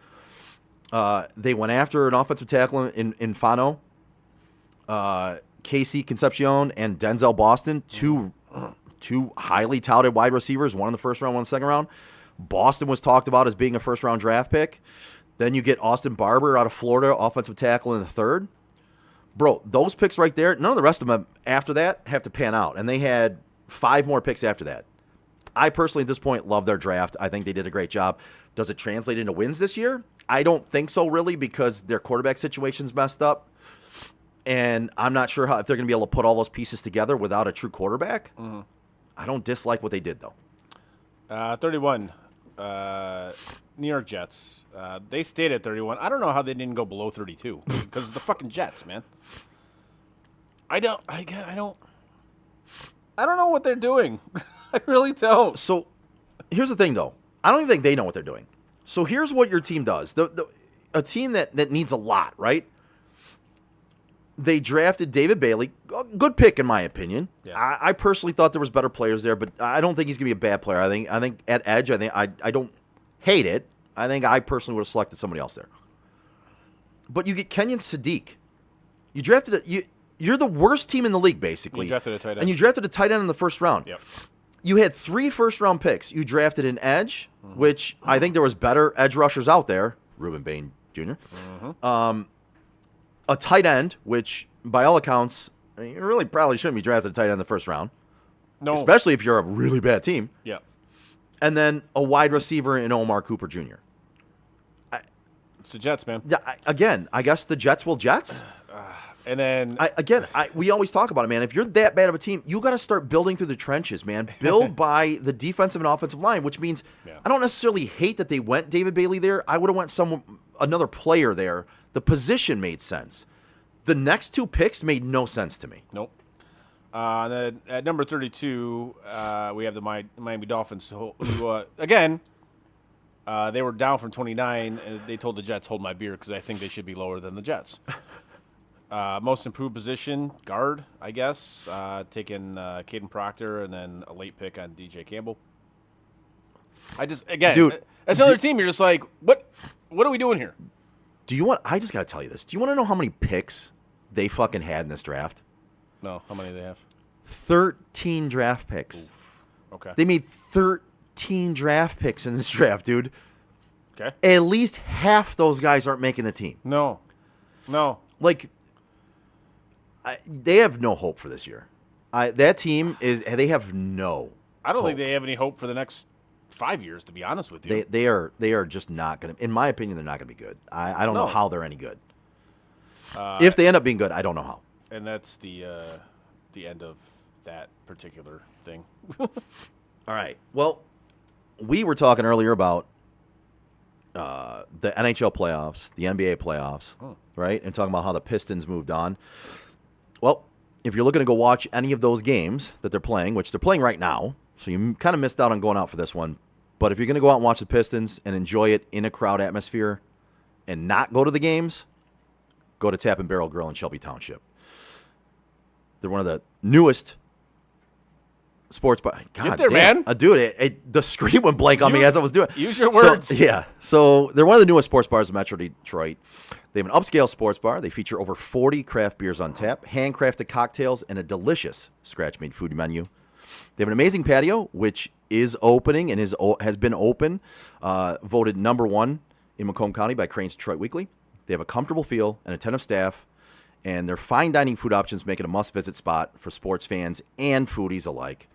They went after an offensive tackle in Fano, Casey Concepcion, and Denzel Boston, two highly touted wide receivers, one in the first round, one in the second round. Boston was talked about as being a first-round draft pick. Then you get Austin Barber out of Florida, offensive tackle in the third. Bro, those picks right there, none of the rest of them after that have to pan out. And they had 5 more picks after that. I personally, at this point, love their draft. I think they did a great job. Does it translate into wins this year? I don't think so, really, because their quarterback situation's messed up. And I'm not sure if they're going to be able to put all those pieces together without a true quarterback. Mm-hmm. I don't dislike what they did, though. 31, New York Jets. They stayed at 31. I don't know how they didn't go below 32 because it's the fucking Jets, man. I don't know what they're doing. I really don't. So here's the thing, though. I don't even think they know what they're doing. So here's what your team does. A team that needs a lot, right? They drafted David Bailey. A good pick, in my opinion. Yeah. I personally thought there was better players there, but I don't think he's going to be a bad player. I think at edge, I don't hate it. I think I personally would have selected somebody else there. But you get Kenyon Sadiq. You drafted you're the worst team in the league, basically. You drafted a tight end. And you drafted a tight end in the first round. Yep. You had 3 first-round picks. You drafted an edge, which I think there was better edge rushers out there. Reuben Bain Jr. A tight end, which by all accounts, you really probably shouldn't be drafted a tight end in the first round, No. especially if you're a really bad team. Yeah. And then a wide receiver in Omar Cooper Jr. It's the Jets, man. Again, I guess the Jets will Jets. And then We always talk about it, man. If you're that bad of a team, you got to start building through the trenches, man. Build by the defensive and offensive line, which means I don't necessarily hate that they went David Bailey there. I would have went another player there. The position made sense. The next 2 picks made no sense to me. nope. And then at number 32, we have the Miami Dolphins, who again, they were down from 29, and they told the Jets, hold my beer, because I think they should be lower than the Jets. Most improved position, guard, I guess. Taking Caden Proctor and then a late pick on DJ Campbell. Dude, as another team, you're just like, what are we doing here? I just got to tell you this. Do you want to know how many picks they fucking had in this draft? No, how many do they have? 13 draft picks. Okay. They made 13 draft picks in this draft, dude. Okay. At least half those guys aren't making the team. No. Like, they have no hope for this year. That team they have no. I don't think hope. they have any hope for the next 5 years, to be honest with you. They are just not going to. In my opinion, they're not going to be good. I don't know how they're any good. If they end up being good, I don't know how. And that's the end of that particular thing. All right. Well, we were talking earlier about the NHL playoffs, the NBA playoffs, right? And talking about how the Pistons moved on. Well, if you're looking to go watch any of those games that they're playing, which they're playing right now, so you kind of missed out on going out for this one. But if you're going to go out and watch the Pistons and enjoy it in a crowd atmosphere and not go to the games, go to Tap and Barrel Grill in Shelby Township. They're one of the newest sports bar. God Get there, damn. man. Dude, the screen went blank on me as I was doing it. Use your words. So they're one of the newest sports bars in Metro Detroit. They have an upscale sports bar. They feature over 40 craft beers on tap, handcrafted cocktails, and a delicious scratch-made food menu. They have an amazing patio, which is opening and has been open, voted number 1 in Macomb County by Crain's Detroit Weekly. They have a comfortable feel and attentive staff, and their fine dining food options make it a must-visit spot for sports fans and foodies alike.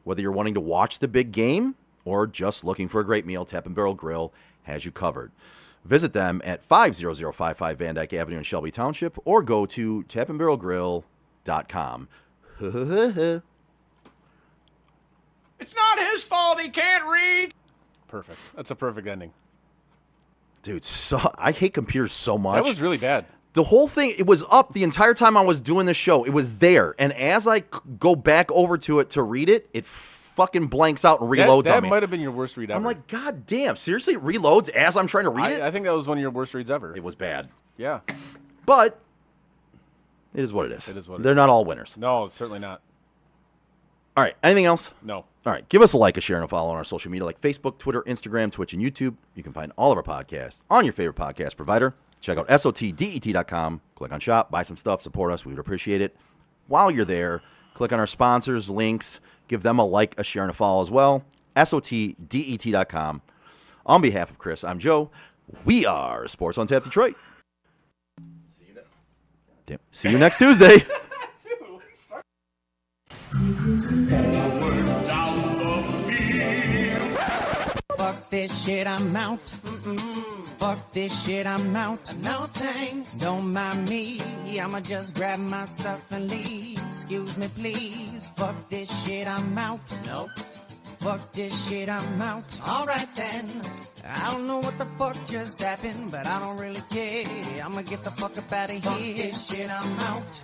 Whether you're wanting to watch the big game or just looking for a great meal, Tap and Barrel Grill has you covered. Visit them at 50055 Van Dyke Avenue in Shelby Township or go to tapandbarrelgrill.com. It's not his fault he can't read. Perfect. That's a perfect ending. Dude, I hate computers so much. That was really bad. The whole thing, it was up the entire time I was doing the show. It was there. And as I go back over to it to read it, it fucking blanks out and reloads that on me. That might have been your worst read ever. I'm like, God damn, seriously? It reloads as I'm trying to read it? I think that was one of your worst reads ever. It was bad. Yeah. But it is what it is. It is what it They're is. not all winners. No, certainly not. All right. Anything else? No. All right. Give us a like, a share, and a follow on our social media like Facebook, Twitter, Instagram, Twitch, and YouTube. You can find all of our podcasts on your favorite podcast provider. Check out SOTDET.com. Click on shop, buy some stuff, support us. We would appreciate it. While you're there, click on our sponsors, links. Give them a like, a share, and a follow as well. SOTDET.com. On behalf of Chris, I'm Joe. We are Sports on Tap Detroit. See you next Tuesday. Fuck this shit, I'm out. Fuck this shit, I'm out. No thanks. Don't mind me. I'ma just grab my stuff and leave. Excuse me, please. Fuck this shit, I'm out. Nope. Fuck this shit, I'm out. Alright then. I don't know what the fuck just happened, but I don't really care. I'ma get the fuck up out of here. Fuck this shit, I'm out.